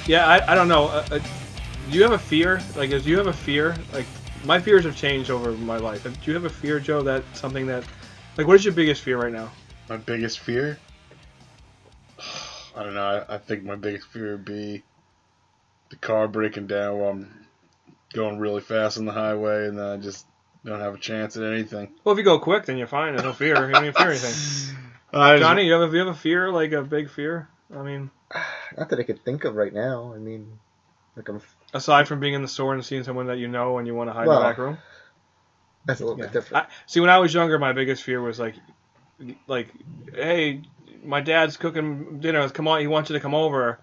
Yeah, I don't know. Do you have a fear? Like, do you have a fear? Like, my fears have changed over my life. Do you have a fear, Joe, that something that... Like, what is your biggest fear right now? My biggest fear? I don't know. I think my biggest fear would be the car breaking down while I'm going really fast on the highway, and then I just don't have a chance at anything. Well, if you go quick, then you're fine. There's no fear. You don't even fear anything. Johnny, you have a fear? Like, a big fear? I mean... Not that I could think of right now. I mean... like I'm... Aside from being in the store and seeing someone that you know and you want to hide in the back room? That's a little bit different. See, when I was younger, my biggest fear was like, hey, my dad's cooking dinner. Come on, he wants you to come over.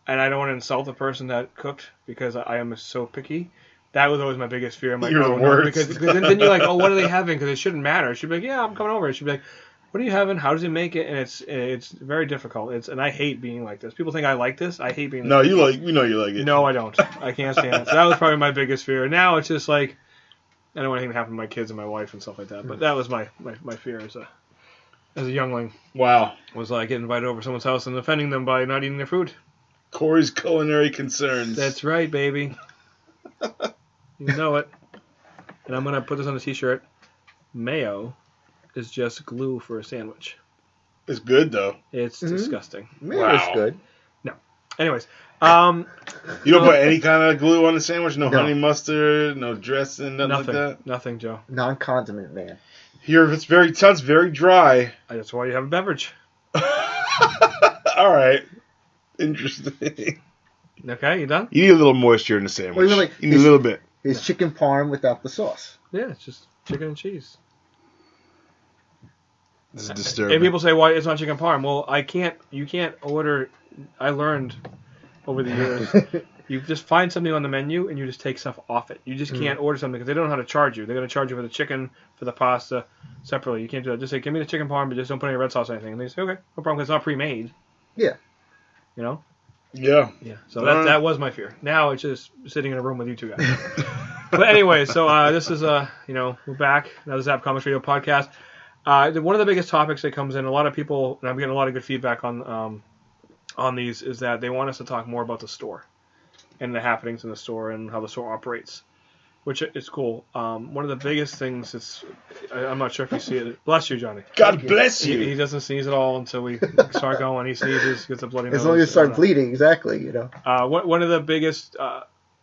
And I don't want to insult the person that cooked because I am so picky. That was always my biggest fear. I'm like, you're the worst. Because then you're like, oh, what are they having? Because it shouldn't matter. It should be like, yeah, I'm coming over. It should be like, what are you having? How does he make it? And it's very difficult. And I hate being like this. People think I like this. I hate being this. No, you know you like it. No, I don't. I can't stand it. So that was probably my biggest fear. Now it's just like, I don't want anything to happen to my kids and my wife and stuff like that. But that was my fear as a youngling. Wow. Was like getting invited over to someone's house and offending them by not eating their food. Corry's culinary concerns. That's right, baby. You know it. And I'm going to put this on a t-shirt. Mayo is just glue for a sandwich. It's good, though. It's disgusting. Mayo is good. No. Anyways. You don't put any kind of glue on a sandwich? No honey mustard, no dressing, nothing like that? Nothing, Joe. Non-condiment man. Here, it sounds very dry. That's why you have a beverage. All right. Interesting. Okay, you done? You need a little moisture in the sandwich. Well, like, you need a little bit. It's chicken parm without the sauce. Yeah, it's just chicken and cheese. This is disturbing. And people say, why it's not chicken parm? Well, you can't order. I learned over the years, you just find something on the menu and you just take stuff off it. You just can't order something because they don't know how to charge you. They're going to charge you for the chicken, for the pasta, separately. You can't do that. Just say, give me the chicken parm, but just don't put any red sauce or anything. And they say, okay, no problem, because it's not pre-made. Yeah. You know? Yeah. Yeah. So that was my fear. Now it's just sitting in a room with you two guys. But anyway, so this is, we're back. Another Zapp Comics Radio podcast. One of the biggest topics that comes in, a lot of people, and I'm getting a lot of good feedback on these, is that they want us to talk more about the store and the happenings in the store and how the store operates, which is cool. One of the biggest things I'm not sure if you see it. Bless you, Johnny. God bless you. He doesn't sneeze at all until we start going. He sneezes, gets a bloody nose. As long as you start bleeding, exactly, you know. One of the biggest,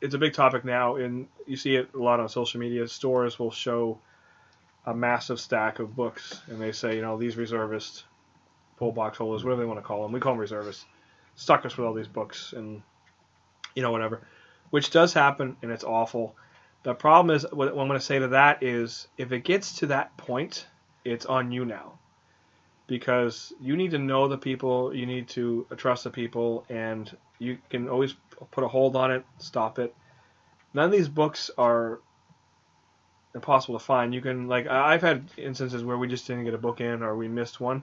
it's a big topic now, and you see it a lot on social media. Stores will show a massive stack of books, and they say, these reservists, pull box holders, whatever they want to call them. We call them reservists. Stuck us with all these books and, whatever. Which does happen, and it's awful. The problem is, what I'm going to say to that is, if it gets to that point, it's on you now. Because you need to know the people, you need to trust the people, and you can always put a hold on it, stop it. None of these books are impossible to find. You can, I've had instances where we just didn't get a book in or we missed one.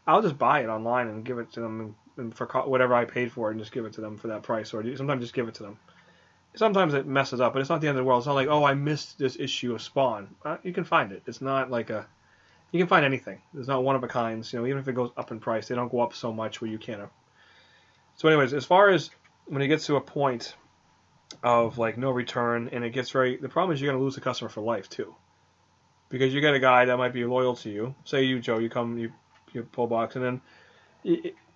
I'll just buy it online and give it to them and for whatever I paid for it and just give it to them for that price, or sometimes just give it to them. Sometimes it messes up, but it's not the end of the world. It's not like, I missed this issue of Spawn. You can find it. It's not like you can find anything. There's not one of a kinds. Even if it goes up in price, they don't go up so much where you can't. So anyways, as far as when it gets to a point of no return, and it gets the problem is you're going to lose the customer for life too, because you get a guy that might be loyal to you. Say you, Joe, you come, you pull box, and then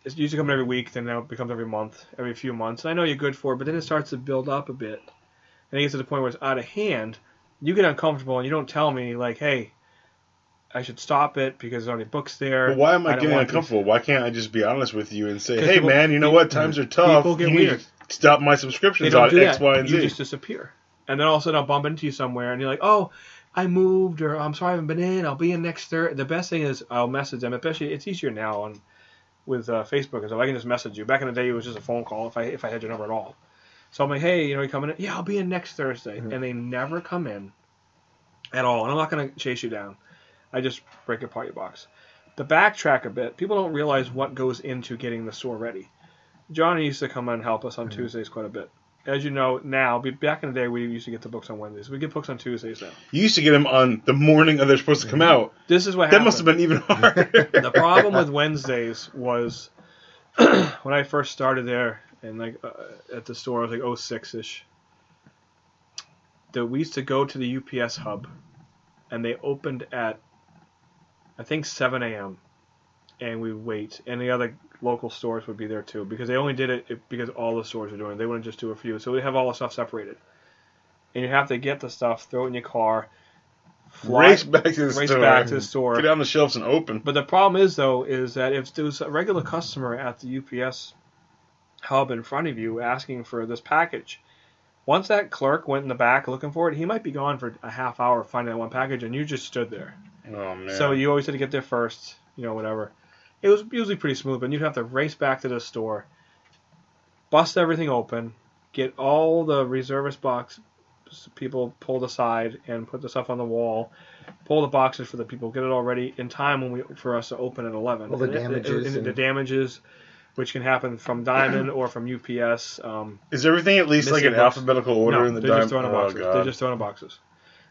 it's usually coming every week, then now it becomes every month, every few months. And I know you're good for it, but then it starts to build up a bit, and it gets to the point where it's out of hand. You get uncomfortable, and you don't tell me hey, I should stop it because there's already books there. But why am I getting uncomfortable? Why can't I just be honest with you and say, hey, man, you know what? Times are tough. People get weird. Stop my subscriptions on X, Y, and Z. You just disappear. And then all of a sudden I'll bump into you somewhere and you're like, oh, I moved, or I'm sorry I haven't been in. I'll be in next Thursday. The best thing is I'll message them. Especially it's easier now with Facebook. So I can just message you. Back in the day it was just a phone call if I had your number at all. So I'm like, hey, you coming in? Yeah, I'll be in next Thursday. Mm-hmm. And they never come in at all. And I'm not going to chase you down. I just break apart your box. To backtrack a bit, people don't realize what goes into getting the store ready. Jonny used to come in and help us on Tuesdays quite a bit. As you know, now, back in the day, we used to get the books on Wednesdays. We get books on Tuesdays now. You used to get them on the morning of they're supposed to come out. This is what happened. That must have been even harder. The problem with Wednesdays was, when I first started there, and like at the store, it was like 06-ish. We used to go to the UPS hub, and they opened at, I think, 7 a.m. and we wait, and the other local stores would be there too, because they only did it because all the stores were doing it. They wouldn't just do a few, so we have all the stuff separated, and you have to get the stuff, throw it in your car, race back to the store, get on the shelves and open. But the problem is though, is that if there was a regular customer at the UPS hub in front of you asking for this package, once that clerk went in the back looking for it, he might be gone for a half hour finding that one package, and you just stood there. Oh man! So you always had to get there first, whatever. It was usually pretty smooth, but you'd have to race back to the store, bust everything open, get all the reservist box people pulled aside and put the stuff on the wall, pull the boxes for the people, get it all ready in time for us to open at 11. All the damages. The damages, which can happen from Diamond or from UPS. Is everything at least like in alphabetical order in the Diamond? They're just throwing in boxes.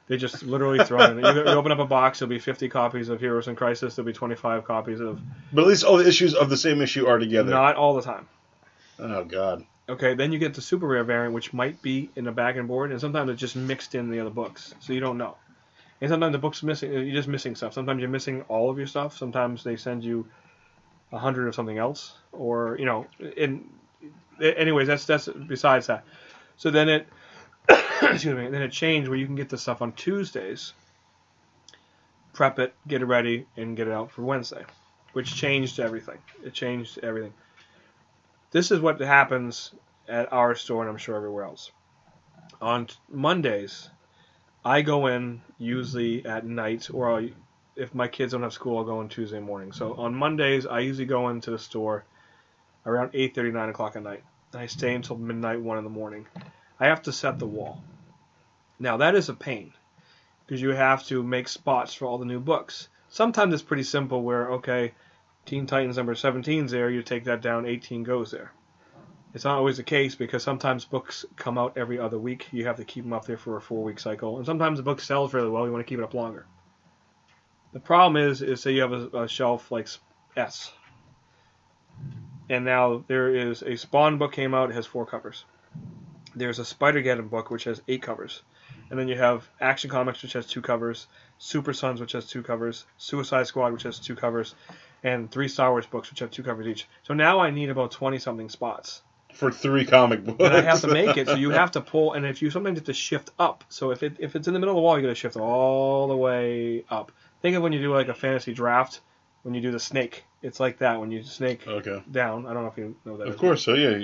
They just literally throw it in. You open up a box, there'll be 50 copies of Heroes in Crisis, there'll be 25 copies of... But at least all the issues of the same issue are together. Not all the time. Oh, God. Okay, then you get the super rare variant, which might be in the back and board, and sometimes it's just mixed in the other books, so you don't know. And sometimes the book's missing, you're just missing stuff. Sometimes you're missing all of your stuff. Sometimes they send you 100 of something else, or, anyways, that's besides that. So then it... Excuse me. Then it changed where you can get the stuff on Tuesdays, prep it, get it ready, and get it out for Wednesday, which changed everything. It changed everything. This is what happens at our store, and I'm sure everywhere else. On Mondays, I go in usually at night, or if my kids don't have school, I'll go in Tuesday morning. So on Mondays, I usually go into the store around 8:30, 9 o'clock at night. And I stay until midnight, 1 in the morning. I have to set the wall. Now, that is a pain, because you have to make spots for all the new books. Sometimes it's pretty simple where, okay, Teen Titans number 17's there, you take that down, 18 goes there. It's not always the case, because sometimes books come out every other week. You have to keep them up there for a 4-week cycle. And sometimes the book sells really well, you want to keep it up longer. The problem is say you have a shelf like S. And now there is a Spawn book came out, it has 4 covers. There's a Spider-Geddon book, which has 8 covers. And then you have Action Comics, which has 2 covers, Super Sons, which has 2 covers, Suicide Squad, which has 2 covers, and 3 Star Wars books, which have 2 covers each. So now I need about 20-something spots. For 3 comic books. And I have to make it, so you have to pull, and if you sometimes have to shift up. So if it's in the middle of the wall, you got to shift all the way up. Think of when you do like a fantasy draft, when you do the snake. It's like that when you snake down. I don't know if you know that. Of course, so yeah,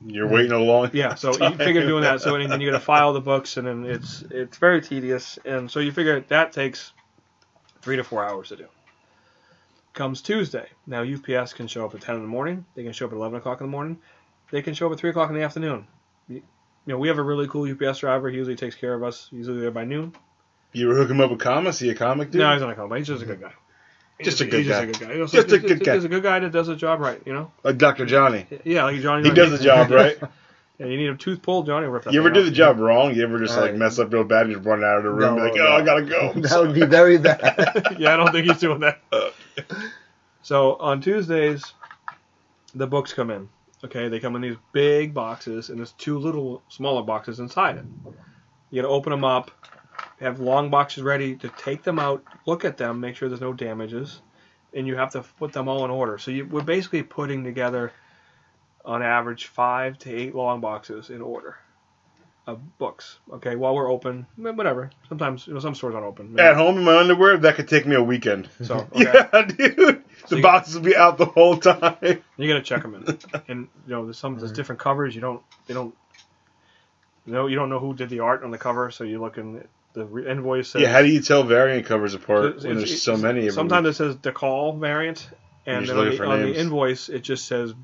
you're waiting a long Yeah, so you figure doing that, so then you got to file the books, and then it's very tedious, and so you figure that takes 3 to 4 hours to do. Comes Tuesday. Now UPS can show up at 10 in the morning. They can show up at 11 o'clock in the morning. They can show up at 3 o'clock in the afternoon. We have a really cool UPS driver. He usually takes care of us. He's usually there by noon. You ever hook him up with comics? Is he a comic dude? No, he's not a comic. He's just a good guy. Just a good guy. Just a good guy. He's a good guy that does the job right, Like Dr. Johnny. Yeah, like Johnny. He does the job right. Yeah, you need a tooth pulled, Johnny. Rip that you ever do the job wrong? You ever just mess up real bad and just run out of the room and be like, I gotta go? That would be very bad. Yeah, I don't think he's doing that. So on Tuesdays, the books come in. Okay, they come in these big boxes, and there's 2 little smaller boxes inside it. You got to open them up, have long boxes ready to take them out, look at them, make sure there's no damages, and you have to put them all in order. So we're basically putting together, on average, 5 to 8 long boxes in order of books. Okay, while we're open, whatever. Sometimes, some stores aren't open. Maybe. At home in my underwear, that could take me a weekend. So okay. Yeah, dude. The boxes will be out the whole time. You got to check them in, and there's different covers. You don't know who did the art on the cover, so you look in the invoice. Says, yeah, how do you tell variant covers apart when there's so many? Sometimes it says DeCall variant, and then on the invoice it just says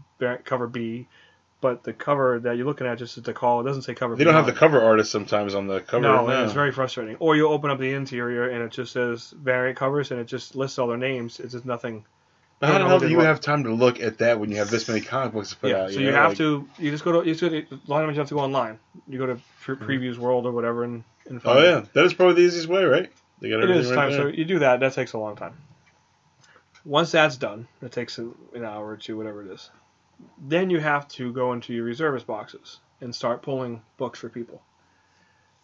cover B, but the cover that you're looking at just says DeCall. It doesn't say cover B. They don't have the cover artist sometimes on the cover. No, it's very frustrating. Or you open up the interior and it just says variant covers, and it just lists all their names. It's just nothing. How the hell do you have time to look at that when you have this many comic books to put out? So you have to. You just go to. A lot of times you have to go online. You go to Previews World or whatever and find. Oh yeah, that is probably the easiest way, right? They got everything right there. So you do that. That takes a long time. Once that's done, it takes an hour or 2, whatever it is. then you have to go into your reservist boxes and start pulling books for people.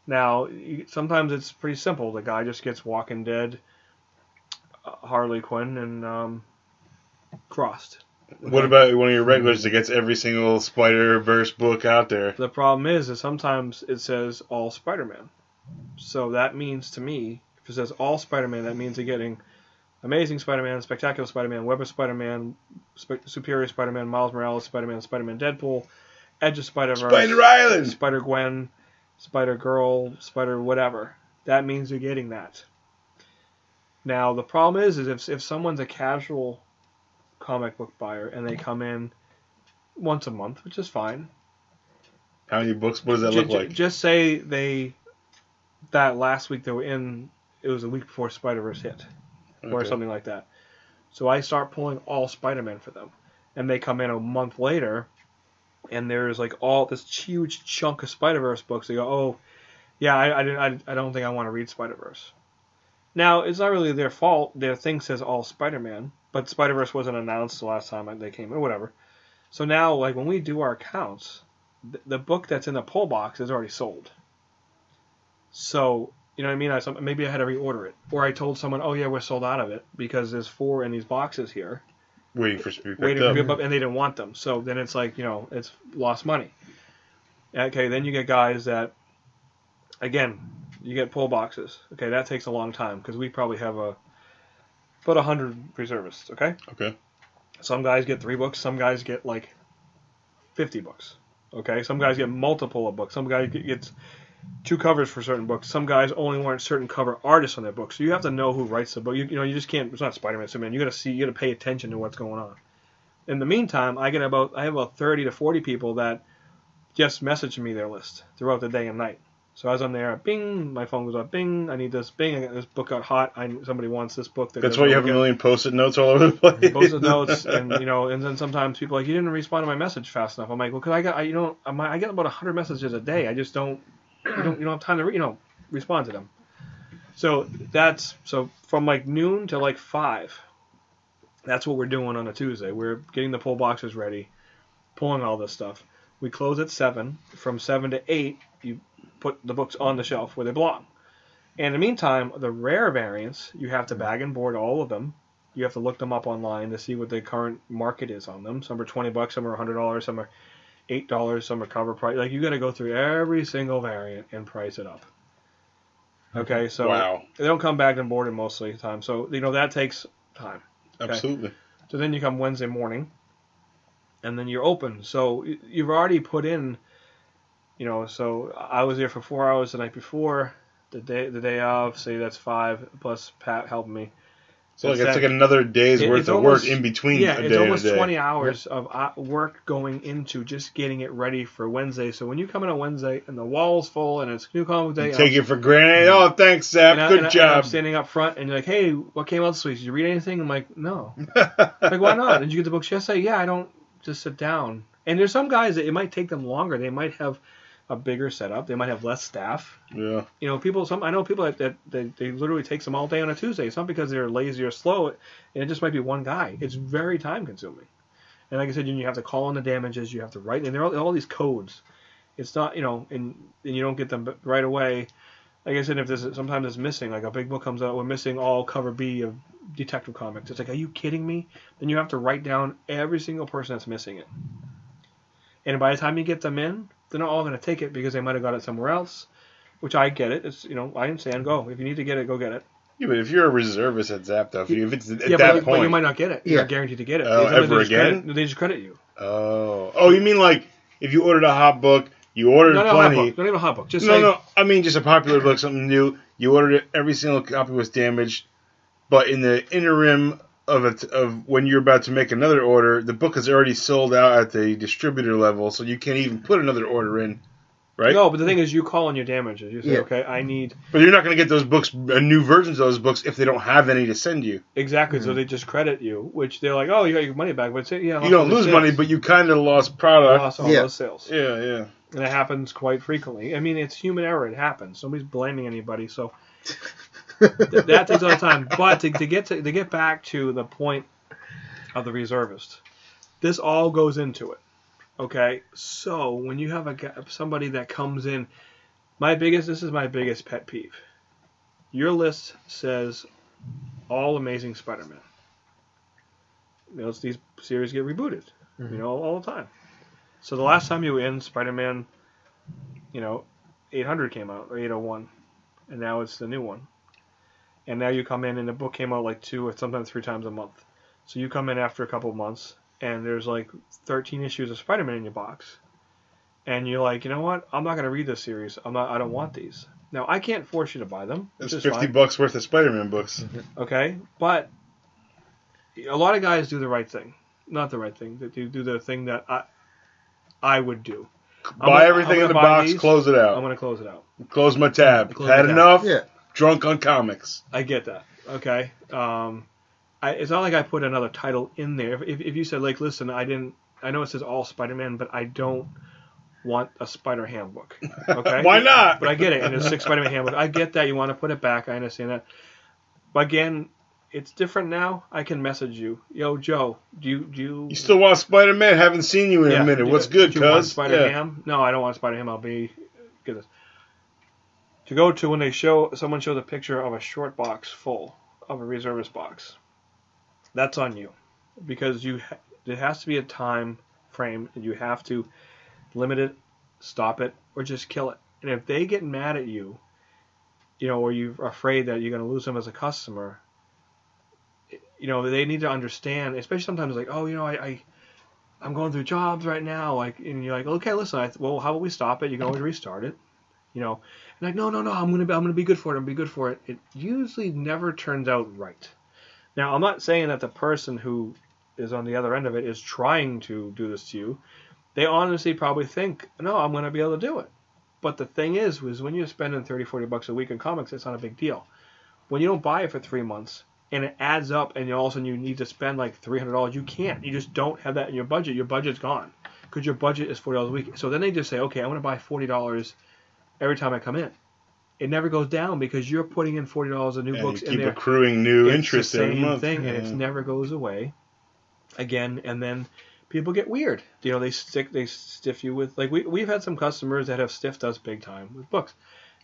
Now, sometimes it's pretty simple. The guy just gets Walking Dead, Harley Quinn, and Crossed. Okay? What about one of your regulars that gets every single Spider-Verse book out there? The problem is that sometimes it says all Spider-Man. So that means to me, if it says all Spider-Man, that means they're getting Amazing Spider-Man, Spectacular Spider-Man, Web of Spider-Man, Superior Spider-Man, Miles Morales Spider-Man, Spider-Man Deadpool, Edge of Spider-Verse, Spider Island, Spider-Gwen, Spider-Girl, Spider-whatever. That means you're getting that. Now, the problem is if someone's a casual comic book buyer and they come in once a month, which is fine. How many books? What does that look like? Just say that last week they were in, it was a week before Spider-Verse hit. Or something like that. So I start pulling all Spider-Man for them. And they come in a month later, and there's like all this huge chunk of Spider-Verse books. They go, oh, yeah, I don't think I want to read Spider-Verse. Now, it's not really their fault. Their thing says all Spider-Man, but Spider-Verse wasn't announced the last time they came, or whatever. So now, like, when we do our counts, the book that's in the pull box is already sold. So, you know what I mean? Maybe I had to reorder it. Or I told someone, oh, yeah, we're sold out of it because there's 4 in these boxes here. Waiting for to be picked up. And they didn't want them. So then it's like, it's lost money. Okay, then you get guys that, again, you get pull boxes. Okay, that takes a long time because we probably have about 100 reservists, okay? Okay. Some guys get 3 books. Some guys get, like, 50 books, okay? Some guys get multiple of books. Some guy gets 2 covers for certain books. Some guys only want certain cover artists on their books. So you have to know who writes the book. You just can't. It's not Spider-Man, Superman. You got to pay attention to what's going on. In the meantime, I have about 30 to 40 people that just message me their list throughout the day and night. So as I'm there, bing, my phone goes up, bing, I need this, bing, this book got hot. Somebody wants this book. That's why you have a million Post-it notes all over the place. Post-it notes, and then sometimes people are like, you didn't respond to my message fast enough. I'm like, well, because I get about 100 messages a day. I just don't. You don't have time to respond to them. So from like noon to like 5. That's what we're doing on a Tuesday. We're getting the pull boxes ready, pulling all this stuff. We close at 7. From 7 to 8, you put the books on the shelf where they belong. And in the meantime, the rare variants, you have to bag and board all of them. You have to look them up online to see what the current market is on them. Some are $20, some are $100, some are $8, some are cover price. Like, you got to go through every single variant and price it up. Okay, so wow. They don't come back and boarded most of the time. So, that takes time. Okay? Absolutely. So then you come Wednesday morning, and then you're open. So you've already put in, so I was there for 4 hours the night before, the day of, say that's 5, plus Pat helped me. So it's like another day's worth of work in between. Yeah, it's almost 20 hours of work going into just getting it ready for Wednesday. So when you come in on Wednesday and the wall's full and it's new comic day, you take it for granted. Oh, thanks, Zapp. Good job. I'm standing up front and you're like, hey, what came out this week? Did you read anything? I'm like, no. Like, why not? Did you get the books yesterday? Yeah, I don't just sit down. And there's some guys that it might take them longer. They might have a bigger setup. They might have less staff. Yeah. I know people that they literally takes them all day on a Tuesday. It's not because they're lazy or slow, and it just might be one guy. It's very time consuming. And like I said, you have to call in the damages. You have to write, and there are all these codes. It's not, and you don't get them right away. Like I said, if sometimes it's missing, like a big book comes out, we're missing all cover B of Detective Comics. It's like, are you kidding me? Then you have to write down every single person that's missing it. And by the time you get them in, they're not all going to take it because they might have got it somewhere else, which I get it. It's I understand. Go. If you need to get it, go get it. Yeah, but if you're a reservist at Zapp, though, if it's at that point, but you might not get it. You're not guaranteed to get it. Ever again? They just credit you. Oh, you mean like if you ordered a hot book, you ordered plenty. Not even a hot book. No. I mean just a popular book, something new. You ordered it. Every single copy was damaged, but in the interim of when you're about to make another order, the book is already sold out at the distributor level, so you can't even put another order in, right? No, but the thing is, you call on your damages. You say, okay, I need... But you're not going to get those books, new versions of those books, if they don't have any to send you. Exactly, so they just credit you, which they're like, oh, you got your money back. But you don't lose money, but you kind of lost product. Lost all those sales. Yeah. And it happens quite frequently. I mean, it's human error. It happens. Nobody's blaming anybody, so... that takes a lot of time. But to get back to the point of the reservist, This all goes into it. Okay, so when you have somebody that comes in, this is my biggest pet peeve. Your list says all Amazing Spider-Man. These series get rebooted, all the time. So the last time you were in, Spider-Man, 800 came out, or 801, and now it's the new one. And now you come in, and the book came out like 2 or sometimes 3 times a month. So you come in after a couple of months, and there's like 13 issues of Spider-Man in your box. And you're like, you know what? I'm not going to read this series. I don't want these. Now, I can't force you to buy them. It's $50 worth of Spider-Man books. Okay? But a lot of guys do the right thing. Not the right thing. They do the thing that I would do. Buy everything in the box, close it out. I'm going to close it out. Close my tab. Had enough? Yeah. Drunk on comics. I get that. Okay? It's not like I put another title in there. If you said, like, listen, I know it says all Spider-Man, but I don't want a Spider handbook. Okay? Why not? But I get it. And there's 6 Spider-Man handbooks. I get that. You want to put it back. I understand that. But again, it's different now. I can message you. Yo, Joe, do you... You still want Spider-Man? Haven't seen you in a minute. What's good, cuz? Do you want Spider-Ham? No, I don't want Spider-Ham. I'll be... Get this. To go to when someone shows a picture of a short box full of a reservist box. That's on you. Because there has to be a time frame, and you have to limit it, stop it, or just kill it. And if they get mad at you, or you're afraid that you're going to lose them as a customer, they need to understand, especially sometimes like, oh, I'm going through jobs right now, like, and you're like, okay, listen, well, how about we stop it? You can always restart it, and like, no, I'm gonna be good for it. I'm gonna be good for it. It usually never turns out right. Now, I'm not saying that the person who is on the other end of it is trying to do this to you. They honestly probably think, no, I'm going to be able to do it. But the thing is when you're spending $30, $40 a week in comics, it's not a big deal. When you don't buy it for 3 months and it adds up and all of a sudden you need to spend like $300, you can't. You just don't have that in your budget. Your budget's gone because your budget is $40 a week. So then they just say, okay, I'm going to buy $40 every time I come in. It never goes down because you're putting in $40 of new books in there. Keep accruing new interest every month. It's the same thing, and it never goes away. Again, and then people get weird. They stiff you with, like, we've had some customers that have stiffed us big time with books,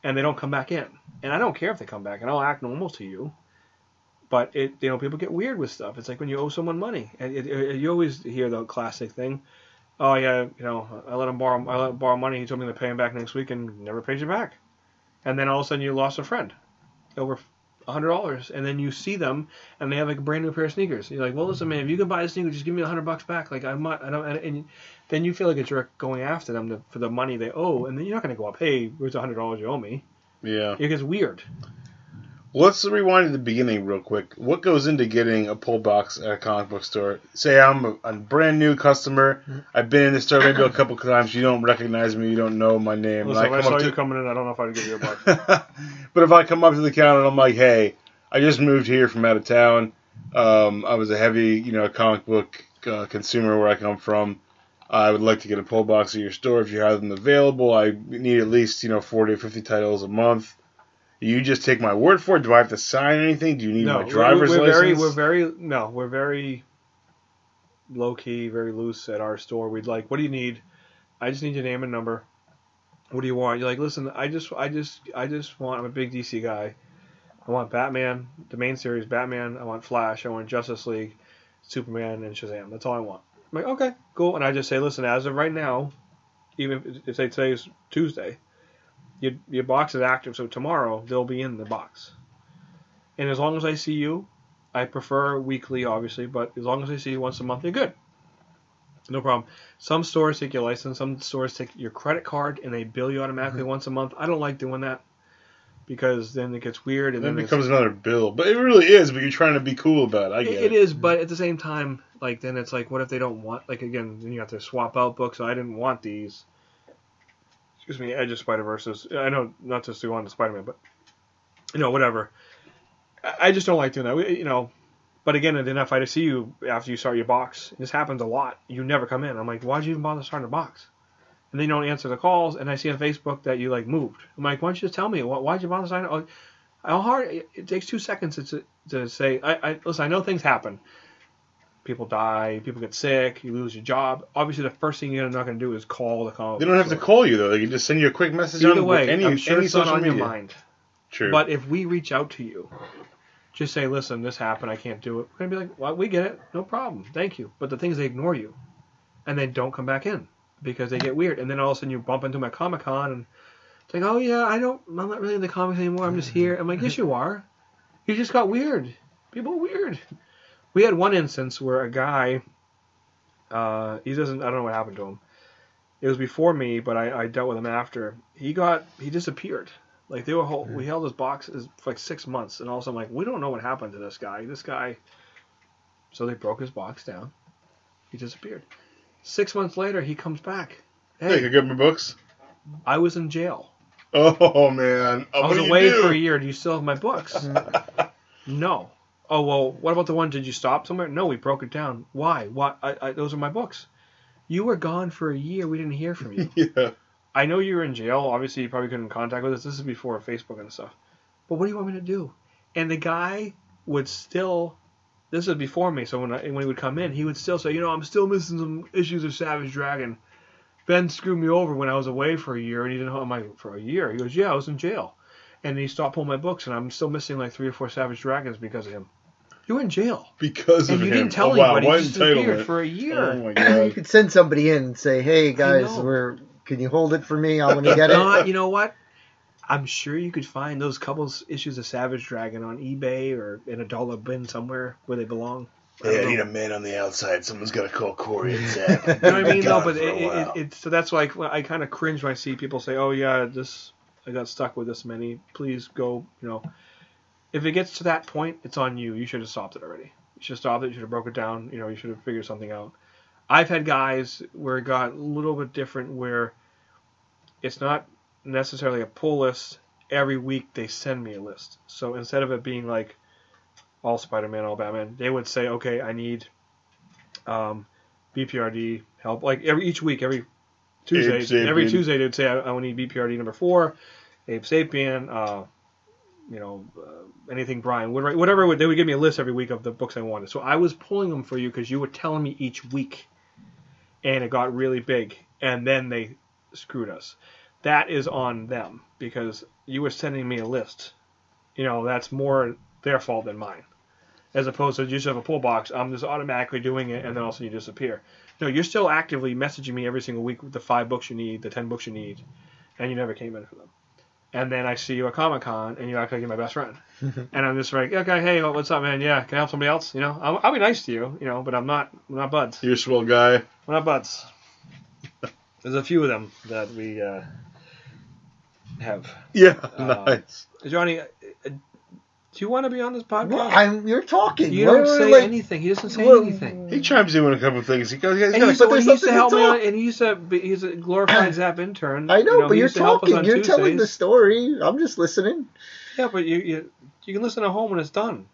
and they don't come back in. And I don't care if they come back, and I'll act normal to you. But people get weird with stuff. It's like when you owe someone money, and you always hear the classic thing. Oh yeah, I let him borrow money. He told me to pay him back next week, and never pays you back. And then all of a sudden you lost a friend over $100, and then you see them and they have like a brand new pair of sneakers. You're like, well, listen, man, if you can buy a sneaker, just give me $100 back. Like and then you feel like a jerk going after them for the money they owe, and then you're not going to go up, hey, where's the $100 you owe me? Yeah, it gets weird. Let's rewind to the beginning real quick. What goes into getting a pull box at a comic book store? Say I'm a brand new customer. I've been in the store maybe a couple of times. You don't recognize me. You don't know my name. Listen, when I saw you coming in, I don't know if I'd give you a box. But if I come up to the counter and I'm like, hey, I just moved here from out of town. I was a heavy, comic book consumer where I come from. I would like to get a pull box at your store if you have them available. I need at least, 40 or 50 titles a month. You just take my word for it? Do I have to sign anything? Do you need my driver's license? We're very low key, very loose at our store. We'd like, what do you need? I just need your name and number. What do you want? You're like, listen, I just want. I'm a big DC guy. I want Batman, the main series, Batman. I want Flash. I want Justice League, Superman, and Shazam. That's all I want. I'm like, okay, cool. And I just say, listen, as of right now, even if they say it's Tuesday. Your box is active, so tomorrow they'll be in the box. And as long as I see you, I prefer weekly, obviously, but as long as I see you once a month, you're good. No problem. Some stores take your license, some stores take your credit card, and they bill you automatically once a month. I don't like doing that because then it gets weird. And then it becomes another bill. But it really is, but you're trying to be cool about it. I get it. It is, but at the same time, like, then it's like, what if they don't want, like, again, then you have to swap out books. I didn't want these. Excuse me, Edge of Spider-Verse. I know not just do on the Spider-Man, but, whatever. I just don't like doing that. But again, then if I see you after you start your box, this happens a lot. You never come in. I'm like, why'd you even bother starting a box? And then you don't answer the calls, and I see on Facebook that you, like, moved. I'm like, why don't you just tell me? Why'd you bother signing? How hard? It takes 2 seconds to say, listen, I know things happen. people die, people get sick, you lose your job. Obviously, the first thing you're not going to do is call the comic. They don't have to call you though. They can just send you a quick message Either on way, any I'm sure it's not social on media. your mind. True. But if we reach out to you, just say, listen, this happened, I can't do it. We're going to be like, well, we get it, no problem, thank you. But the thing is, they ignore you, and they don't come back in because they get weird. And then all of a sudden you bump into my Comic-Con, and it's like, oh yeah, I'm not really in the comics anymore, I'm just here. I'm like, yes you are. You just got weird. People are weird. We had one instance where a guy, I don't know what happened to him. It was before me, but I dealt with him after. He disappeared. Like we held his boxes for like 6 months, and all of a sudden, like, we don't know what happened to this guy. So they broke his box down. He disappeared. 6 months later, he comes back. Hey, you get my books? I was in jail. Oh man, I was away for a year. Do you still have my books? No. Oh, well, what about the one? Did you stop somewhere? No, we broke it down. Why? Those are my books. You were gone for a year. We didn't hear from you. Yeah. I know you were in jail. Obviously, you probably couldn't contact with us. This is before Facebook and stuff. But what do you want me to do? And the guy would still... This was before me, so when he would come in, he would still say, I'm still missing some issues of Savage Dragon. Ben screwed me over when I was away for a year, and he didn't know. I'm like, for a year? He goes, yeah, I was in jail. And he stopped pulling my books, and I'm still missing like 3 or 4 Savage Dragons because of him. You were in jail. Because of him. And you didn't tell anybody. You just disappeared for a year. Oh my God. You could send somebody in and say, hey guys, can you hold it for me? I'm going to get it. You know what? I'm sure you could find those couple issues of Savage Dragon on eBay or in a dollar bin somewhere where they belong. I need a man on the outside. Someone's got to call Corry and Zapp. You know what I mean? No, but so that's why I kind of cringe when I see people say, "Oh yeah, I got stuck with this many. Please go." If it gets to that point, it's on you. You should have stopped it already. You should have stopped it. You should have broke it down. You should have figured something out. I've had guys where it got a little bit different, where it's not necessarily a pull list. Every week they send me a list. So instead of it being like all Spider-Man, all Batman, they would say, okay, I need BPRD help. Like each week, every Tuesday, Tuesday they would say, I need BPRD number 4, Abe Sapien, anything Brian, whatever. They would give me a list every week of the books I wanted. So I was pulling them for you because you were telling me each week, and it got really big, and then they screwed us. That is on them because you were sending me a list. That's more their fault than mine. As opposed to just have a pull box, I'm just automatically doing it, and then all of a sudden you disappear. No, you're still actively messaging me every single week with the 5 books you need, the 10 books you need, and you never came in for them. And then I see you at Comic-Con, and you act like you're my best friend. And I'm just like, okay, hey, what's up, man? Yeah, can I help somebody else? I'll be nice to you, but we're not buds. You're a swell guy. We're not buds. There's a few of them that we have. Yeah, nice. Johnny, do you want to be on this podcast? Well, you're talking. You don't say anything. He doesn't say anything. He chimes in with a couple of things. He used to help me on, and he's a glorified Zapp intern. I know, but you're talking. You're telling the story. I'm just listening. Yeah, but you can listen at home when it's done.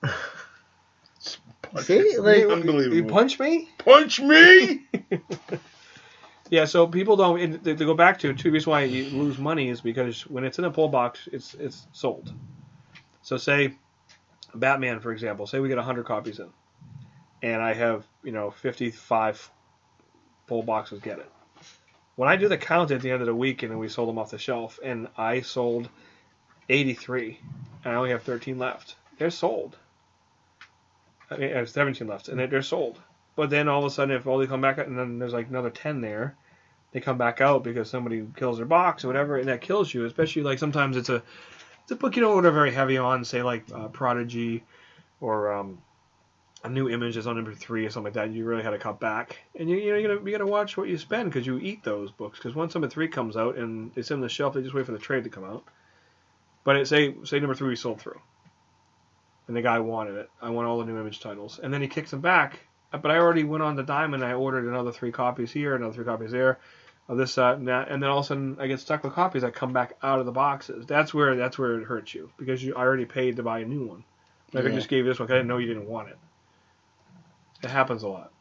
See, unbelievable. You punch me? Punch me! Yeah, so people don't. They go back to two reasons why you lose money is because when it's in a pull box, it's sold. So say Batman, for example, say we get 100 copies in, and I have 55 pull boxes get it. When I do the count at the end of the week, and then we sold them off the shelf, and I sold 83, and I only have 13 left, they're sold. I mean, I have 17 left, and they're sold. But then all of a sudden, if all they come back out, and then there's like another 10 there, they come back out because somebody kills their box or whatever, and that kills you. Especially like sometimes it's a book they're very heavy on, say like Prodigy, or a new image that's on number 3 or something like that. You really had to cut back, and you gotta watch what you spend because you eat those books. Because once number 3 comes out and it's in the shelf, they just wait for the trade to come out. But say number 3 we sold through, and the guy wanted it. I want all the new image titles, and then he kicks them back. But I already went on the Diamond. I ordered another 3 copies here, another 3 copies there, of this, and that, and then all of a sudden I get stuck with copies that come back out of the boxes. That's where it hurts you because I already paid to buy a new one. Like I just gave this one because I didn't know you didn't want it. It happens a lot.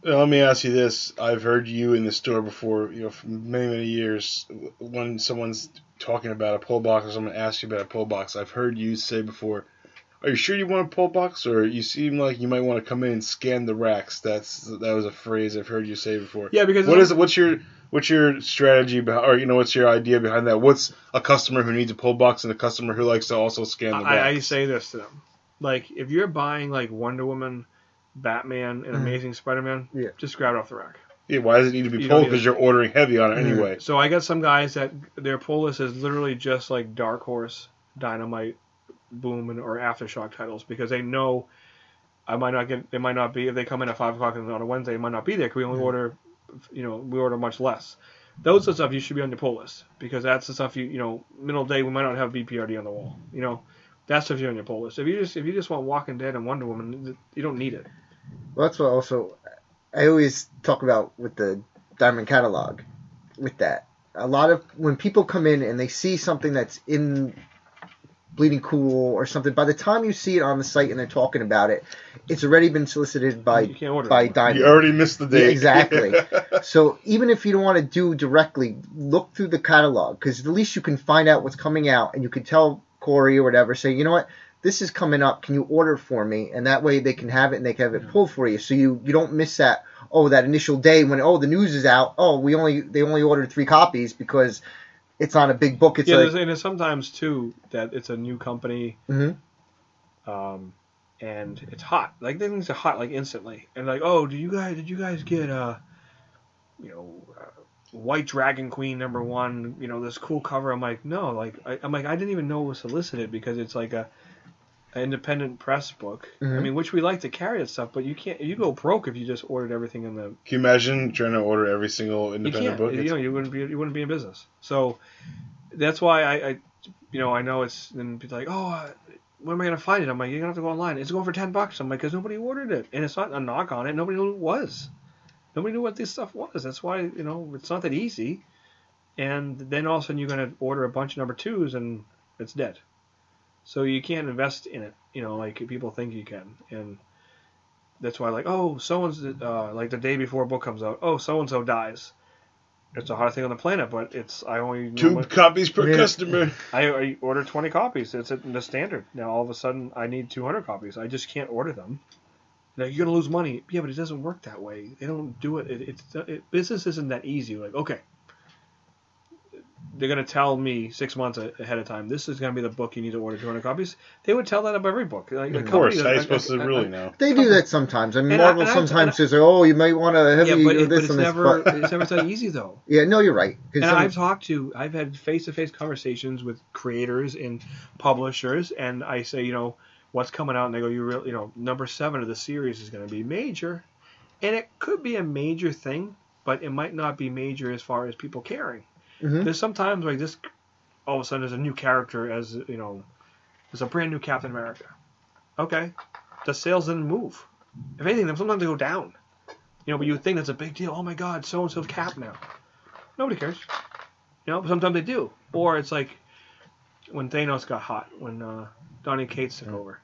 Well, let me ask you this: I've heard you in the store before, for many years. When someone's talking about a pull box or someone asks you about a pull box, I've heard you say before, Are you sure you want a pull box, or you seem like you might want to come in and scan the racks? That was a phrase I've heard you say before. Yeah, because what's your strategy behind, or what's your idea behind that? What's a customer who needs a pull box and a customer who likes to also scan the racks? I say this to them, like if you're buying like Wonder Woman, Batman, and Amazing Spider-Man, just grab it off the rack. Yeah, why does it need to be pulled? Because you're ordering heavy on it anyway. So I got some guys that their pull list is literally just like Dark Horse, Dynamite, Boom, or Aftershock titles because they know I might not get. It might not be if they come in at 5 o'clock on a Wednesday. It might not be there because we only order, we order much less. Those are the stuff you should be on your pull list because that's the stuff middle of the day we might not have BPRD on the wall. That's stuff you're on your pull list. If you just want Walking Dead and Wonder Woman, you don't need it. Well, that's what also I always talk about with the Diamond catalog. With that, a lot of when people come in and they see something that's in Bleeding Cool or something, by the time you see it on the site and they're talking about it, it's already been solicited by Diamond. You already missed the date. Yeah, exactly. So even if you don't want to do directly, look through the catalog because at least you can find out what's coming out and you can tell Corry or whatever, say, you know what, this is coming up. Can you order it for me? And that way they can have it and they can have it pulled for you. So you don't miss that. Oh, that initial day when the news is out. Oh, they only ordered 3 copies because it's on a big book. It's and there's sometimes too that it's a new company, and it's hot. Like things are hot like instantly, and like, oh, did you guys get White Dragon Queen #1? This cool cover. I'm like, no, like I didn't even know it was solicited because it's like an independent press book. I mean, which we like to carry that stuff, but you can't. You go broke if you just ordered everything in the. Can you imagine trying to order every single independent book? You wouldn't be in business. So that's why I know it's and people are like, oh, where am I gonna find it? I'm like, you're gonna have to go online. It's going for $10. I'm like, because nobody ordered it, and it's not a knock on it. Nobody knew what it was. Nobody knew what this stuff was. That's why it's not that easy. And then all of a sudden you're gonna order a bunch of #2s and it's dead. So you can't invest in it, like people think you can, and that's why, like, oh, someone's like the day before a book comes out, oh, so and so dies. It's the hardest thing on the planet, but I only 2 copies per customer. I order 20 copies. It's the standard. Now all of a sudden I need 200 copies. I just can't order them. Now you're gonna lose money. Yeah, but it doesn't work that way. They don't do it. Business isn't that easy. Like, okay. They're going to tell me 6 months ahead of time, this is going to be the book you need to order 200 copies. They would tell that about every book. Like, of course. How are you supposed to really know? They do that sometimes. I mean, Marvel sometimes says, oh, you might want to heavy but this it's and never, this. It's never so easy, though. Yeah, no, you're right. And I've had face-to-face conversations with creators and publishers, and I say, what's coming out? And they go, #7 of the series is going to be major. And it could be a major thing, but it might not be major as far as people caring. There's sometimes like this, all of a sudden there's a new character as, there's a brand new Captain America. Okay. The sales didn't move. If anything, sometimes they go down. But you would think that's a big deal. Oh my God, so-and-so's Cap now. Nobody cares. But sometimes they do. Or it's like when Thanos got hot, when Donny Cates took over.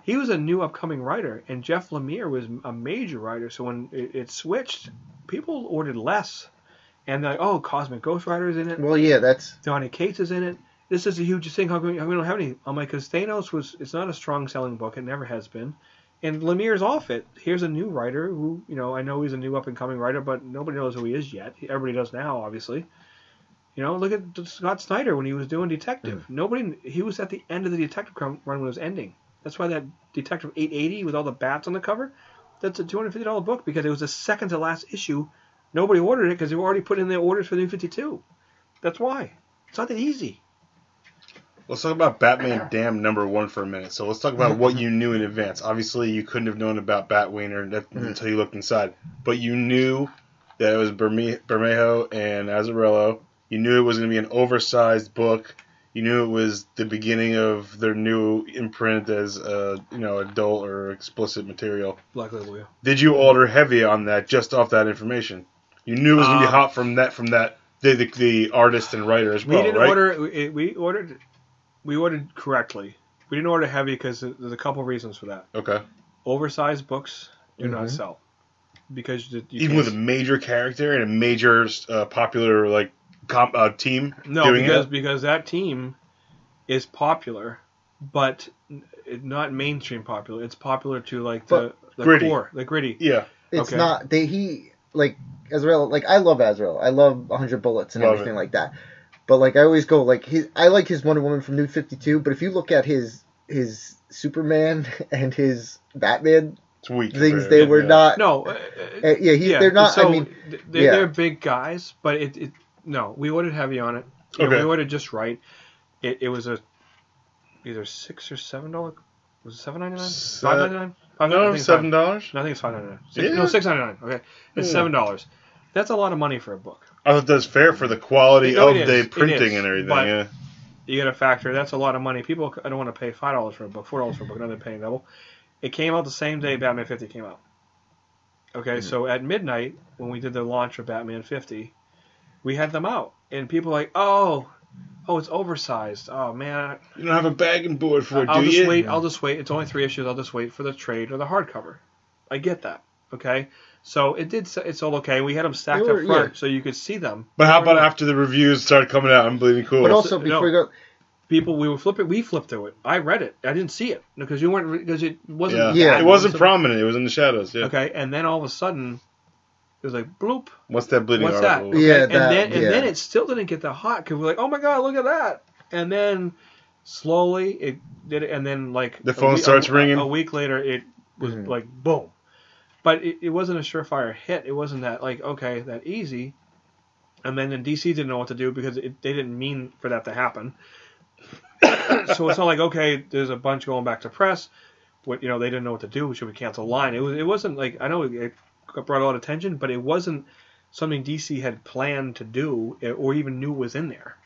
He was a new upcoming writer, and Jeff Lemire was a major writer, so when it switched, people ordered less. And they're like, oh, Cosmic Ghost Rider is in it. Well, yeah, that's... Donny Cates is in it. This is a huge thing. How come we don't have any? I'm like, because Thanos it's not a strong selling book. It never has been. And Lemire's off it. Here's a new writer who, I know he's a new up-and-coming writer, but nobody knows who he is yet. Everybody does now, obviously. Look at Scott Snyder when he was doing Detective. He was at the end of the Detective run when it was ending. That's why that Detective 880 with all the bats on the cover, that's a $250 book because it was the second to last issue. Nobody ordered it because they were already putting in their orders for the New 52. That's why. It's not that easy. Let's talk about Batman Damn #1 for a minute. So let's talk about what you knew in advance. Obviously, you couldn't have known about Batwiener until you looked inside. But you knew that it was Bermejo and Azzarello. You knew it was going to be an oversized book. You knew it was the beginning of their new imprint as adult or explicit material. Black Label, yeah. Did you order heavy on that just off that information? You knew it was going to be hot from that the artist and writer as well, right? We ordered correctly. We didn't order heavy because there's a couple reasons for that. Okay. Oversized books do not sell because even with a major character and a major popular team. No, because that team is popular but not mainstream popular. It's popular to like the gritty. core, the gritty. Yeah. It's Okay. not he like Azrael. Like I love Azrael. I love 100 Bullets and Love everything it. like that. But like I always go like I like his Wonder Woman from New 52. But if you look at his Superman and his Batman It's weak. things, compared, they were not. No. They're not. So I mean, they're big guys, but no, we ordered heavy on it. You know, Okay. we ordered just right. It was either $6 or $7. Was it $7.99? $5.99? No, $7. No, I think it's $5.99. Yeah. No, $6.99. Okay, it's Yeah. $7. That's a lot of money for a book. I thought that's fair for the quality No, of it the is. It printing is. and everything. But- Yeah. You got to factor that's a lot of money. People don't want to pay $5 for a book, $4 for a book. Now they're paying double. It came out the same day Batman 50 came out. Okay, so at midnight when we did the launch of Batman 50, we had them out, and people were like, oh, it's oversized. Oh man, You don't have a bagging board for it, I'll do just you? wait. I'll just wait. It's only 3 issues. I'll just wait for the trade or the hardcover. I get that. Okay, so it sold okay. We had them stacked They were- up front yeah. so you could see them. But how about after the reviews started coming out? I'm bleeding cool. but also No. before you go, People, we flipped through it. I read it. I didn't see it because it wasn't. Yeah. It wasn't prominent. It was in the shadows. Yeah. Okay, and then all of a sudden, it was like bloop. What's that bleeding What's that? article? Yeah, and then it still didn't get that hot because we're like, oh my god, look at that. And then slowly it did it, and then like The phone starts ringing. A week later, it was Mhm. like boom. But it wasn't a surefire hit. It wasn't that like okay that easy. And then DC didn't know what to do because they didn't mean for that to happen. So it's not like okay, there's a bunch going back to press. What they didn't know what to do. Should we cancel line? It wasn't like I know it brought a lot of attention, but it wasn't something DC had planned to do or even knew was in there.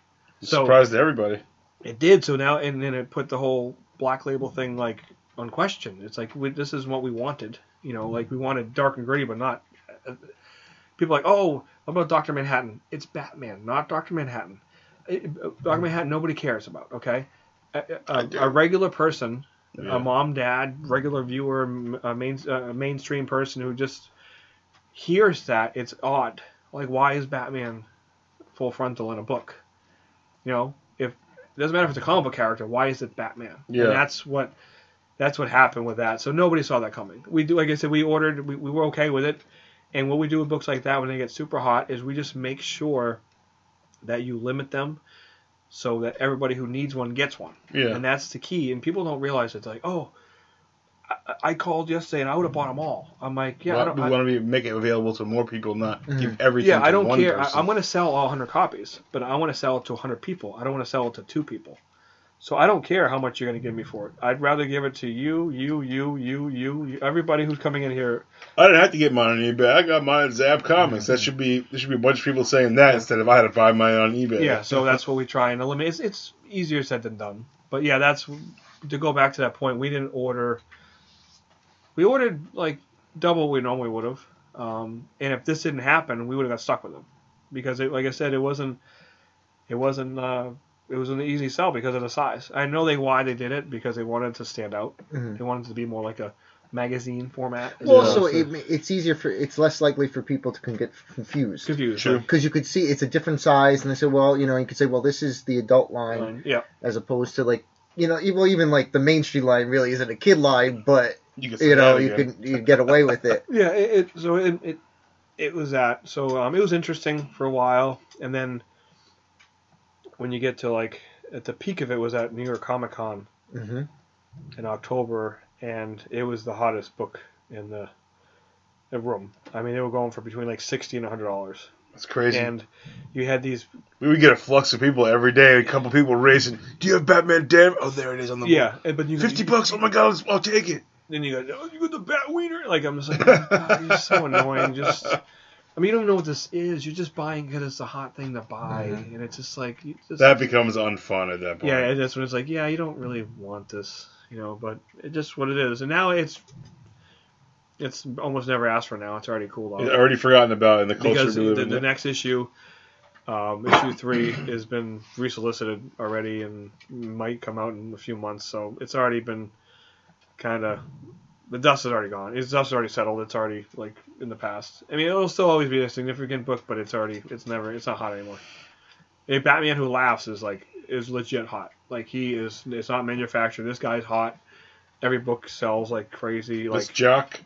So Surprised everybody. it did. So now and then it put the whole Black Label thing like on question. It's like this is what we wanted. Like we wanted dark and gritty, but not. People are like, oh, what about Dr. Manhattan? It's Batman, not Dr. Manhattan. Dr. Manhattan, nobody cares about. Okay, a regular person. Yeah. A mom, dad, regular viewer, a mainstream person who just hears that, it's odd. Like, why is Batman full frontal in a book? If it doesn't matter if it's a comic book character, why is it Batman? Yeah. And that's what happened with that. So nobody saw that coming. We do, like I said, we ordered, we were okay with it. And what we do with books like that when they get super hot is we just make sure that you limit them so that everybody who needs one gets one. Yeah. And that's the key. And people don't realize it's like, oh, I called yesterday and I would have bought them all. I'm like, yeah, We want to make it available to more people, not give everything yeah, to I don't one care. person. I'm going to sell all 100 copies, but I want to sell it to 100 people. I don't want to sell it to 2 people. So I don't care how much you're going to give me for it. I'd rather give it to you, everybody who's coming in here. I didn't have to get mine on eBay. I got mine at Zapp Comics. There should be a bunch of people saying that instead of I had to buy mine on eBay. Yeah, so that's what we try and eliminate. It's easier said than done. But yeah, that's to go back to that point. We didn't order. We ordered like double what we normally would have. And if this didn't happen, we would have got stuck with them because, like I said, it wasn't an easy sell because of the size. I know why they did it because they wanted to stand out. Mhm. They wanted it to be more like a magazine format. well, as also opposed to it's less likely for people to get confused. confused. True. Because you could see it's a different size, and they say, well, you could say, well, this is the adult line, Yeah. as opposed to like, even like the mainstream line really isn't a kid line, but You can say that again. you get away with it. Yeah, it was that. So it was interesting for a while, and then when you get to like at the peak of it was at New York Comic Con hmm in October, and it was the hottest book in the room. I mean, they were going for between like $60 and $100, That's crazy. and you had these. We would get a flux of people every day. A couple people racing. Do you have Batman? Damn! Oh, there it is on the Yeah, but you $50. Oh my God! I'll take it. Then you go, oh, you got the Bat Wiener. Like I'm just like, oh, God, you're so annoying. I mean, you don't even know what this is. You're just buying because it's a hot thing to buy, and it's just like That becomes unfun at that point. Yeah, that's when it's like, yeah, you don't really want this, but it's just what it is. And now it's almost never asked for now. It's already cooled It's off. already forgotten about in the culture Because we live in. the next issue, issue 3, has been resolicited already and might come out in a few months. So it's already been kind of, the dust is already gone. It's dust is already settled. It's already like in the past. I mean, it'll still always be a significant book, but it's not hot anymore. A Batman Who Laughs is legit hot. Like it's not manufactured. This guy's hot. Every book sells like crazy. This Like Jock.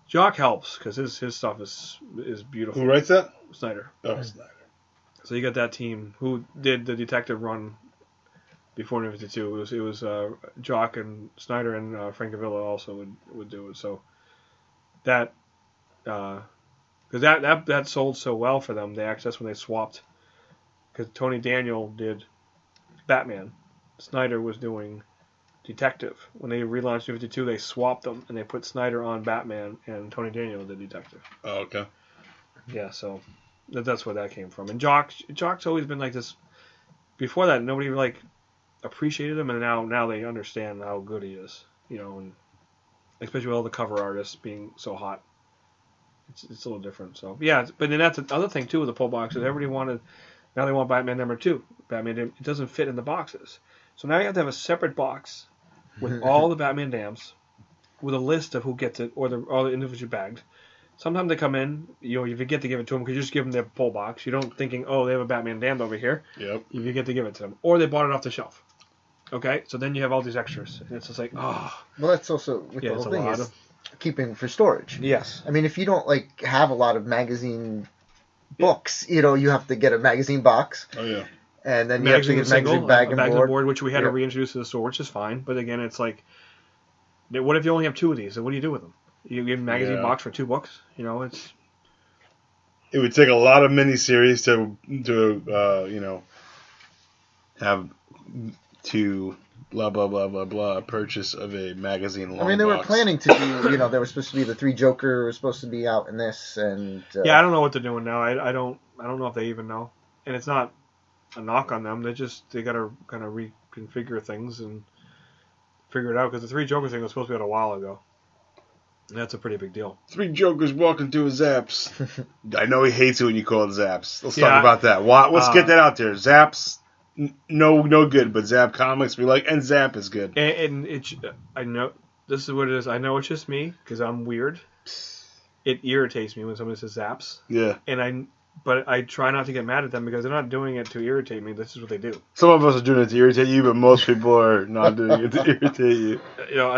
Jock helps because his stuff is beautiful. Who writes that? Snyder. Oh, Snyder. So you got that team who did the detective run before New 52. It was Jock and Snyder and Francavilla also would do it. So that because that sold so well for them, that's when they swapped. Because Tony Daniel did Batman, Snyder was doing Detective. When they relaunched New 52, they swapped them and they put Snyder on Batman and Tony Daniel did Detective. Oh, okay. Yeah, so that's where that came from. And Jock's always been like this. Before that, nobody like appreciated him, and now they understand how good he is. You know, and especially with all the cover artists being so hot, it's a little different. So yeah, but then that's the other thing too with the pull boxes. Everybody wanted, now they want Batman #2. Batman, it doesn't fit in the boxes, so now you have to have a separate box with all the Batman dams, with a list of who gets it or all the individual bagged. Sometimes they come in, you know, you forget to give it to them because you just give them their pull box. You don't thinking, oh, they have a Batman damned over here. Yep. You forget to give it to them, or they bought it off the shelf. Okay, so then you have all these extras, and it's just like, oh. Well, that's also with the whole thing is keeping for storage. Yes. I mean, if you don't like have a lot of magazine books, you know, you have to get a magazine box. Oh yeah. And then you have to get a magazine bag and board, which we had to reintroduce to the store, which is fine. But again, it's like, what if you only have 2 of these? Then what do you do with them? You give a magazine box for 2 books? You know, it's. It would take a lot of miniseries to you know, have to blah blah blah blah blah purchase of a magazine. I mean, they were planning to do, you know, there was supposed to be the 3 Joker was supposed to be out in this, and yeah, I don't know what they're doing now. I don't know if they even know, and it's not a knock on them. They gotta kind of reconfigure things and figure it out because the 3 Joker thing was supposed to be out a while ago. And that's a pretty big deal. 3 Jokers walking to a Zapp's. I know he hates it when you call it Zapp's. Let's talk about that. Let's get that out there. Zapp's, no good, but Zapp Comics we like, and Zapp is good. And I know this is what it is. I know it's just me because I'm weird. It irritates me when somebody says Zapp's. Yeah. But I try not to get mad at them because they're not doing it to irritate me. This is what they do. Some of us are doing it to irritate you, but most people are not doing it to irritate you. You know,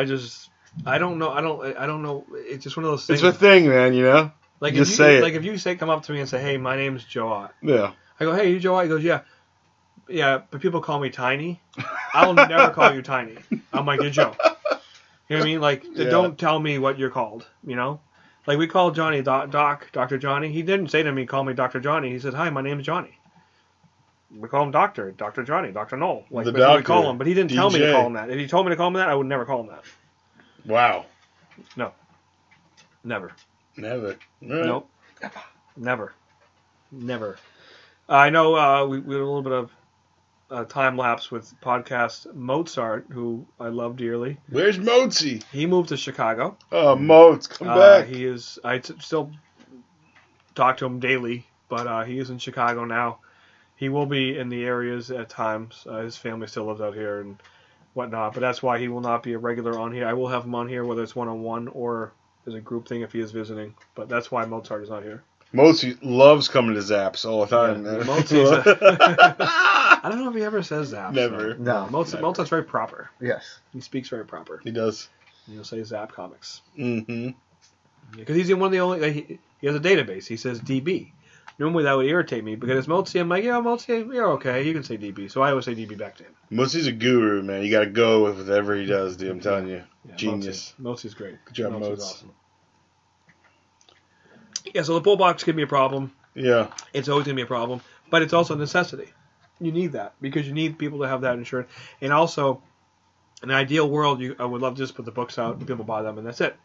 I don't know. I don't know. It's just one of those things. It's a thing, man. You know. Like just say it. Like if you come up to me and say, "Hey, my name's Joe Ott." Yeah. I go, "Hey, you Joe Ott?" He goes, "Yeah, yeah." But people call me Tiny. I will never call you Tiny. I'm like, "You're Joe." You know what I mean? Like, don't tell me what you're called. You know. Like we called Johnny Dr. Johnny. He didn't say to me, "Call me Dr. Johnny." He said, "Hi, my name's Johnny." We call him Dr. Johnny, Dr. Noel. Like that's what we call him. But he didn't tell me to call him that. If he told me to call him that, I would never call him that. Wow. No. Never. Never. Nope. Never. I know we had a little bit of time lapse with podcast Mozart, who I love dearly. Where's Mozi? He moved to Chicago. Oh, Moz, come back. He is. Still talk to him daily, but he is in Chicago now. He will be in the areas at times. His family still lives out here and whatnot, but that's why he will not be a regular on here. I will have him on here, whether it's one-on-one or as a group thing if he is visiting, but that's why Mozart is not here. Mozi loves coming to Zapp's all the time. Yeah, I don't know if he ever says Zapp. Never. So. No. Mozart's very proper. Yes. He speaks very proper. He does. He'll say Zapp Comics. Mm-hmm. Because he's one of the only... He has a database. He says DB. Normally that would irritate me because it's Mozi. I'm like, yeah, Mozi, you're okay. You can say DB. So I always say DB back to him. Mozi's a guru, man. You got to go with whatever he does, dude. I'm telling you. Yeah, Genius. Mozi's great. Good job, Mozi's Moz. awesome. Yeah, so the pull box can be a problem. Yeah. It's always going to be a problem. But it's also a necessity. You need that because you need people to have that insurance. And also, in an ideal world, I would love to just put the books out and people buy them and that's it.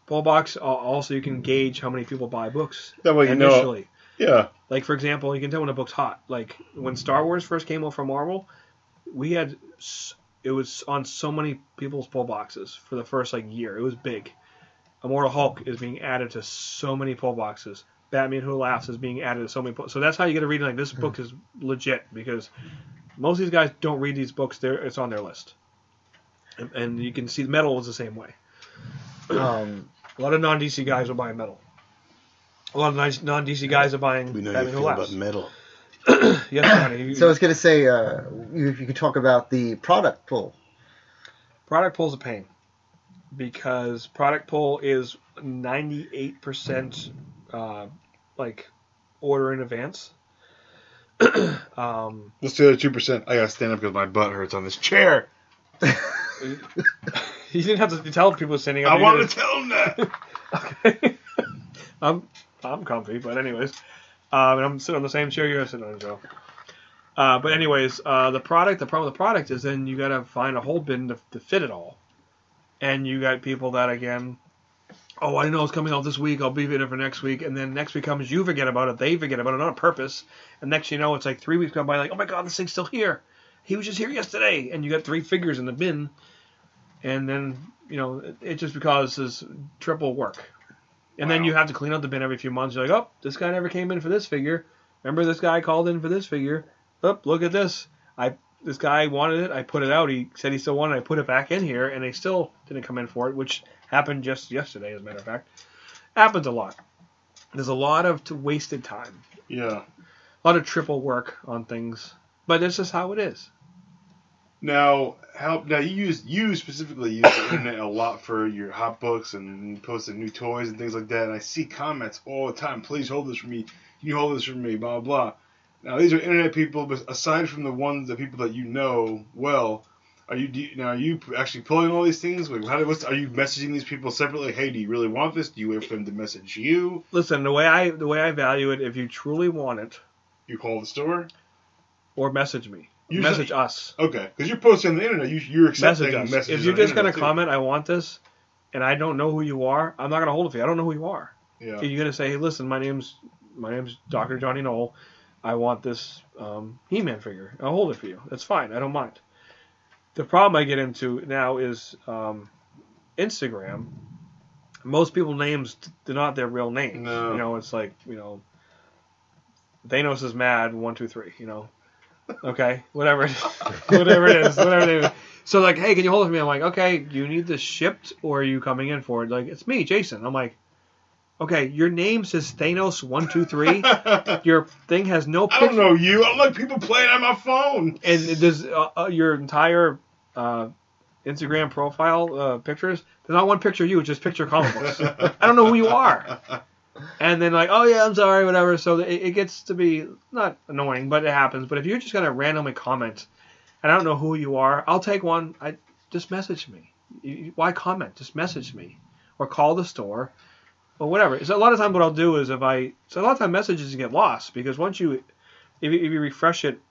Pull box, also you can gauge how many people buy books that way you initially. Know. Yeah. Like, for example, you can tell when a book's hot. Like, when Star Wars first came out from Marvel, it was on so many people's pull boxes for the first, year. It was big. Immortal Hulk is being added to so many pull boxes. Batman Who Laughs is being added to so many pull. So that's how you get a reading like this book is legit because most of these guys don't read these books. It's on their list. And you can see Metal was the same way. A lot of non-DC guys are buying Metal. A lot of non-DC guys are buying we know Batman you Who feel Laughs. about metal. Yes, Johnny. So I was going to say, you could talk about the product pull. Product pull's a pain because product pull is 98% like order in advance. Let's do the other 2%. I gotta stand up because my butt hurts on this chair. You didn't have to tell people standing up. I wanted to tell them that. Okay. I'm comfy, but anyways, and I'm sitting on the same chair you're sitting on, Joe. But anyways, the problem with the product is then you gotta find a whole bin to fit it all, and you got people that again, oh, I didn't know it was coming out this week. I'll be it for next week, and then next week comes, you forget about it, they forget about it on purpose, and next you know it's like 3 weeks go by, like, oh my god, this thing's still here. He was just here yesterday, and you got 3 figures in the bin, and then it just causes triple work. And then you have to clean out the bin every few months. You're like, oh, this guy never came in for this figure. Remember this guy called in for this figure. Oh, look at this. This guy wanted it. I put it out. He said he still wanted it. I put it back in here, and they still didn't come in for it, which happened just yesterday, as a matter of fact. Happens a lot. There's a lot of wasted time. Yeah. A lot of triple work on things. But this is how it is. Now you specifically use the internet a lot for your hot books and posting new toys and things like that. And I see comments all the time. Please hold this for me. Can you hold this for me? Blah blah. Now these are internet people, but aside from the people that you know well, are you actually pulling all these things? Like, are you messaging these people separately? Hey, do you really want this? Do you wait for them to message you? Listen, the way I value it, if you truly want it, you call the store or message me. Message us. Okay, because you're posting on the internet. You're accepting messages. If you're just going to comment, I want this, and I don't know who you are, I'm not going to hold it for you. I don't know who you are. Yeah. You're going to say, hey, listen, my name's Dr. Johnny Knoll. I want this He-Man figure. I'll hold it for you. That's fine. I don't mind. The problem I get into now is Instagram. Most people's names, they're not their real names. No. It's like, Thanos is mad, 1, 2, 3, Okay, whatever it is. So like, hey, can you hold it for me? I'm like, okay, do you need this shipped or are you coming in for it? Like, it's me, Jason. I'm like, okay, your name says Thanos 1, 2, 3. Your thing has no picture. I don't know you. I like people playing on my phone. And does your entire Instagram profile pictures? There's not one picture of you, it's just picture comic books. I don't know who you are. And then like, oh yeah, I'm sorry, whatever. So it gets to be not annoying, but it happens. But if you're just gonna randomly comment, and I don't know who you are, I'll take one. Just message me. Why comment? Just message me, or call the store, or whatever. So a lot of times what I'll do is a lot of time messages get lost because if you refresh it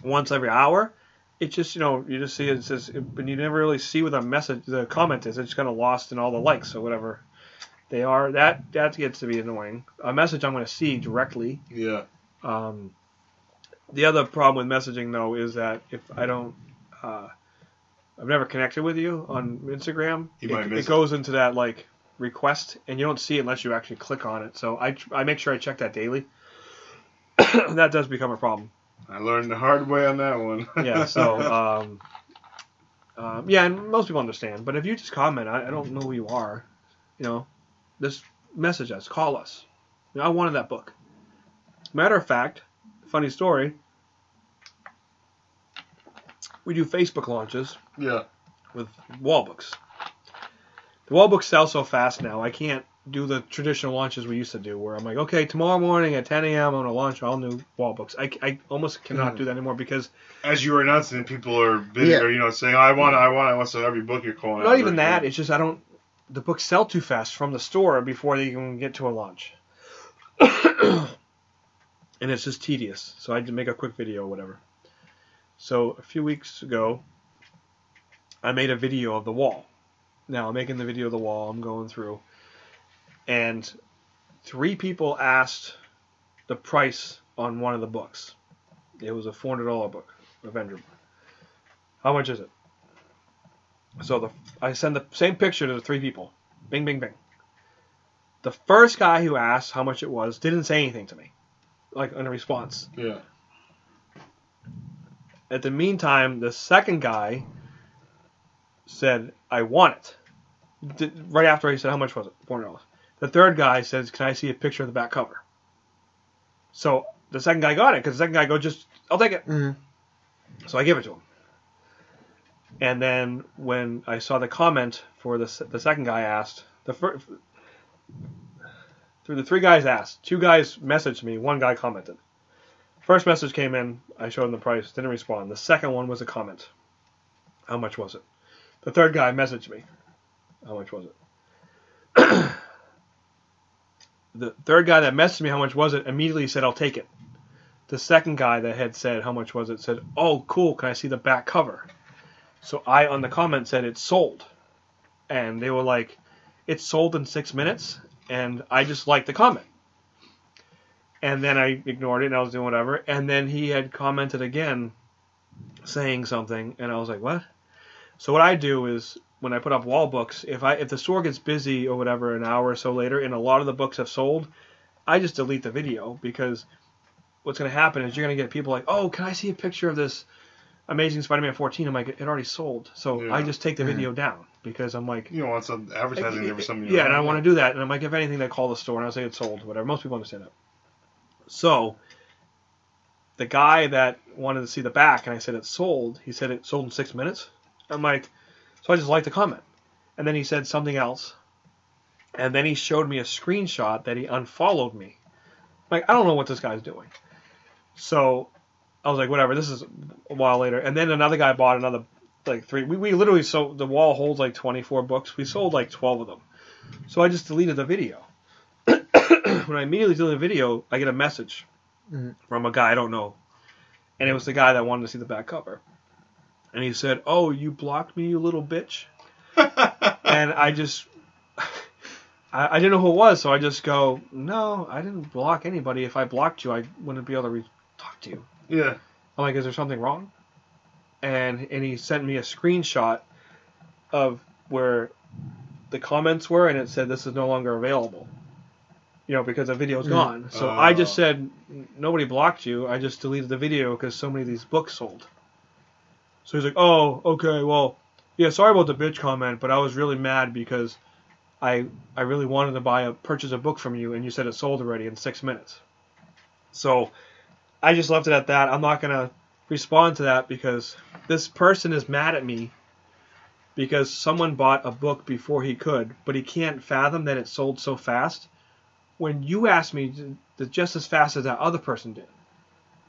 once every hour, it just you just see it says, but you never really see what the comment is. It's just kind of lost in all the likes or whatever. They are that gets to be annoying. A message I'm going to see directly. Yeah. The other problem with messaging though is that if I don't, I've never connected with you on Instagram. It goes into that like request, and you don't see it unless you actually click on it. So I make sure I check that daily. That does become a problem. I learned the hard way on that one. Yeah. So and most people understand. But if you just comment, I don't know who you are. Just message us, call us. I wanted that book. Matter of fact, funny story, we do Facebook launches with wall books. The wall books sell so fast now, I can't do the traditional launches we used to do where I'm like, okay, tomorrow morning at 10 a.m. I'm going to launch all new wall books. I almost cannot do that anymore because... As you were announcing, people are busy, or saying, I want, so every book you're calling Not even that, it's just the books sell too fast from the store before they can get to a launch. And it's just tedious. So I had to make a quick video or whatever. So a few weeks ago, I made a video of the wall. Now I'm making the video of the wall. I'm going through. And 3 people asked the price on one of the books. It was a $400 book, Avenger book. How much is it? So I send the same picture to the 3 people. Bing, bing, bing. The first guy who asked how much it was didn't say anything to me, like in a response. Yeah. At the meantime, the second guy said, I want it. Right after he said, how much was it? $400. The third guy says, can I see a picture of the back cover? So the second guy got it because the second guy goes, I'll take it. Mm-hmm. So I give it to him. And then when I saw the comment for the second guy asked, through the 3 guys asked, 2 guys messaged me, 1 guy commented. First message came in, I showed him the price, didn't respond. The second one was a comment. How much was it? The third guy messaged me. How much was it? The third guy that messaged me how much was it immediately said, I'll take it. The second guy that had said how much was it said, oh, cool, can I see the back cover? So I, on the comment, said it's sold. And they were like, it's sold in 6 minutes. And I just liked the comment. And then I ignored it and I was doing whatever. And then he had commented again saying something. And I was like, what? So what I do is when I put up wall books, if the store gets busy or whatever an hour or so later and a lot of the books have sold, I just delete the video because what's going to happen is you're going to get people like, oh, can I see a picture of this Amazing Spider-Man 14? I'm like, it already sold. So I just take the video down because I'm like... You don't want some advertising there for something. Yeah, and I want to do that. And I'm like, if anything, they call the store and I'll say it's sold, whatever. Most people understand that. So the guy that wanted to see the back and I said it's sold, he said it sold in 6 minutes. I'm like, so I just liked the comment. And then he said something else. And then he showed me a screenshot that he unfollowed me. Like, I don't know what this guy's doing. So I was like, whatever, this is a while later. And then another guy bought another, like 3. We literally sold, the wall holds like 24 books. We sold like 12 of them. So I just deleted the video. When I immediately delete the video, I get a message from a guy I don't know. And it was the guy that wanted to see the back cover. And he said, oh, you blocked me, you little bitch. And I just... I didn't know who it was, so I just go, no, I didn't block anybody. If I blocked you, I wouldn't be able to talk to you. Yeah. I'm like, is there something wrong? And he sent me a screenshot of where the comments were, and it said this is no longer available. You know, because the video's gone. So I just said, nobody blocked you. I just deleted the video because so many of these books sold. So he's like, oh, okay, well, yeah, sorry about the bitch comment, but I was really mad because I really wanted to purchase a book from you, and you said it sold already in 6 minutes. So I just left it at that. I'm not going to respond to that because this person is mad at me because someone bought a book before he could, but he can't fathom that it sold so fast when you asked me just as fast as that other person did.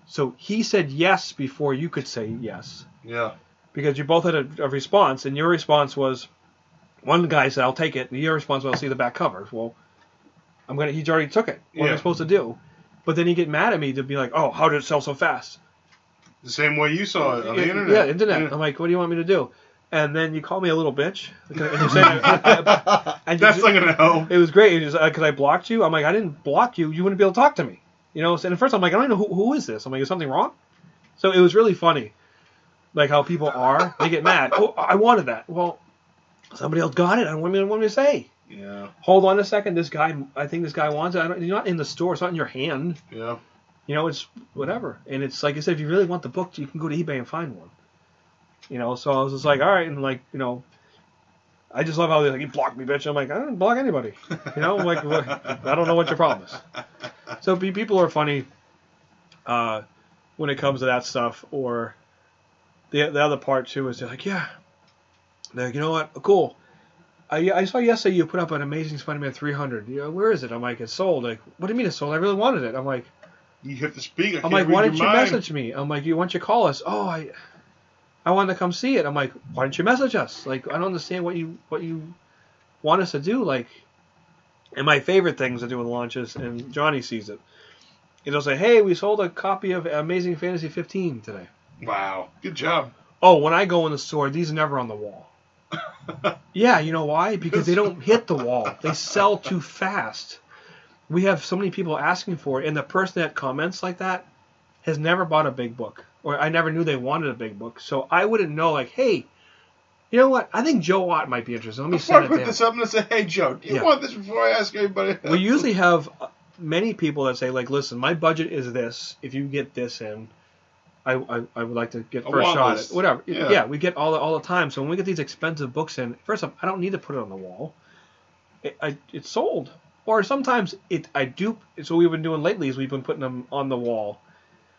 So he said yes before you could say yes. Yeah. Because you both had a response, and your response was, one guy said, I'll take it, and your response was, I'll see the back cover. Well, he already took it. What am I supposed to do? But then he'd get mad at me to be like, oh, how did it sell so fast? The same way you saw it on the internet. Yeah, internet. Yeah. I'm like, what do you want me to do? And then you call me a little bitch. And you say, that's not going to help. It was great. Because I blocked you. I'm like, I didn't block you. You wouldn't be able to talk to me. You know, and at first I'm like, I don't know who is this. I'm like, is something wrong? So it was really funny. Like how people are. They get mad. Oh, I wanted that. Well, somebody else got it. I don't want me to say. Yeah. Hold on a second. I think this guy wants it. You're not in the store. It's not in your hand. Yeah. You know, it's whatever. And it's like I said, if you really want the book, you can go to eBay and find one. You know, so I was just like, all right. And like, you know, I just love how they're like, you blocked me, bitch. I'm like, I didn't block anybody. You know, like, I don't know what your problem is. So people are funny when it comes to that stuff. Or the other part, too, is they're like, yeah. They're like, you know what? Cool. I saw yesterday you put up an Amazing Spider-Man 300. You know, where is it? I'm like, it's sold. Like, what do you mean it's sold? I really wanted it. I'm like... You hit the speaker. I'm like, why didn't you message me? I'm like, why don't you call us? Oh, I wanted to come see it. I'm like, why didn't you message us? Like, I don't understand what you want us to do. Like, and my favorite things to do with launches, and Jonny sees it, is they'll say, hey, we sold a copy of Amazing Fantasy 15 today. Wow. Good job. Oh, when I go in the store, these are never on the wall. Yeah, you know why? Because they don't hit the wall. They sell too fast. We have so many people asking for it, and the person that comments like that has never bought a big book. Or I never knew they wanted a big book. So I wouldn't know, like, hey, you know what? I think Joe Ott might be interested. Let me send it to him. Before I put this up and say, hey, Joe, do you want this before I ask everybody else? We usually have many people that say, like, listen, my budget is this. If you get this in, I would like to get first shot at it. Whatever. Yeah, we get all the time. So when we get these expensive books in, first off, I don't need to put it on the wall. It's sold. Or sometimes I do. So we've been doing lately is we've been putting them on the wall.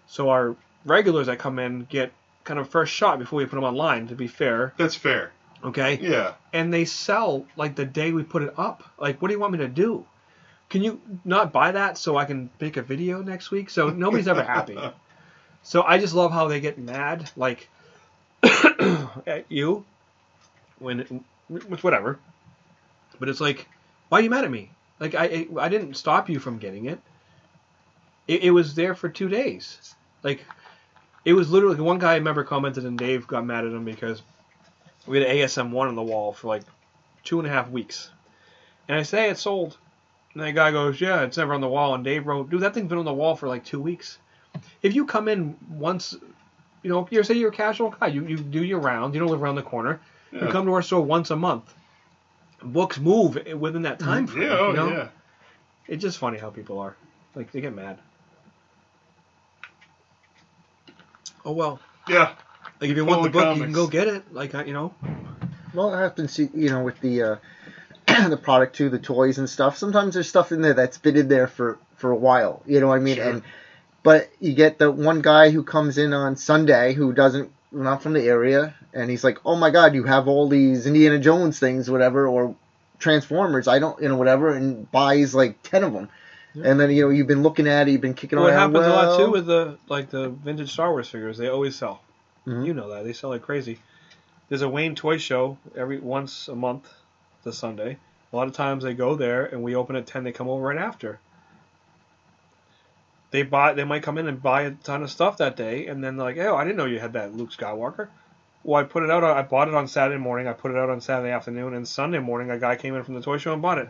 So our regulars that come in get kind of first shot before we put them online. To be fair. That's fair. Okay. Yeah. And they sell like the day we put it up. Like, what do you want me to do? Can you not buy that so I can make a video next week? So nobody's ever happy. So I just love how they get mad, like at you when whatever. But it's like, why are you mad at me? Like I didn't stop you from getting it. It was there for 2 days. Like it was literally one guy I remember commented and Dave got mad at him because we had an ASM1 on the wall for like 2.5 weeks. And I say it's sold. And that guy goes, yeah, it's never on the wall. And Dave wrote, dude, that thing's been on the wall for like 2 weeks. If you come in once, say you're a casual guy, you do your rounds, you don't live around the corner. Yeah. You come to our store once a month. Books move within that time frame. Yeah, yeah. It's just funny how people are. Like, they get mad. Oh, well. Yeah. Like, if you want the book, you can go get it. Like, Well, it happens, with the the product too, the toys and stuff. Sometimes there's stuff in there that's been in there for a while. You know what I mean? Sure. But you get the one guy who comes in on Sunday who not from the area, and he's like, "Oh my God, you have all these Indiana Jones things, whatever, or Transformers. I don't, whatever," and buys like 10 of them. Yeah. And then you've been looking at it, you've been kicking around. What happens a lot too with the vintage Star Wars figures? They always sell. Mm-hmm. You know that they sell like crazy. There's a Wayne toy show once a month, this Sunday. A lot of times they go there and we open at 10. They come over right after. They might come in and buy a ton of stuff that day, and then they're like, "Oh, I didn't know you had that Luke Skywalker." Well, I bought it on Saturday morning. I put it out on Saturday afternoon, and Sunday morning a guy came in from the toy show and bought it.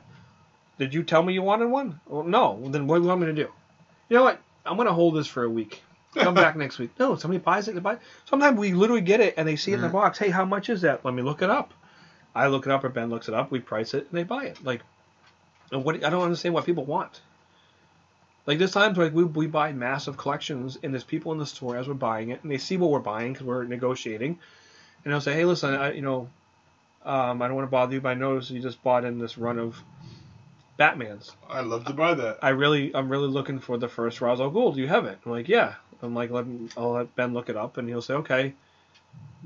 Did you tell me you wanted one? Well, no. Well, then what do you want me to do? You know what? I'm going to hold this for a week. Come back next week. No, somebody buys it. Sometimes we literally get it, and they see it in the box. Hey, how much is that? Let me look it up. I look it up, or Ben looks it up. We price it, and they buy it. Like, I don't understand what people want. Like, there's times like we buy massive collections, and there's people in the store as we're buying it, and they see what we're buying because we're negotiating, and they'll say, "Hey, listen, I don't want to bother you, but I noticed you just bought in this run of Batmans. I'd love to buy that. I'm really looking for the first Ra's al Ghul. Do you have it?" I'm like, "Yeah." I'm like, I'll let Ben look it up, and he'll say, "Okay,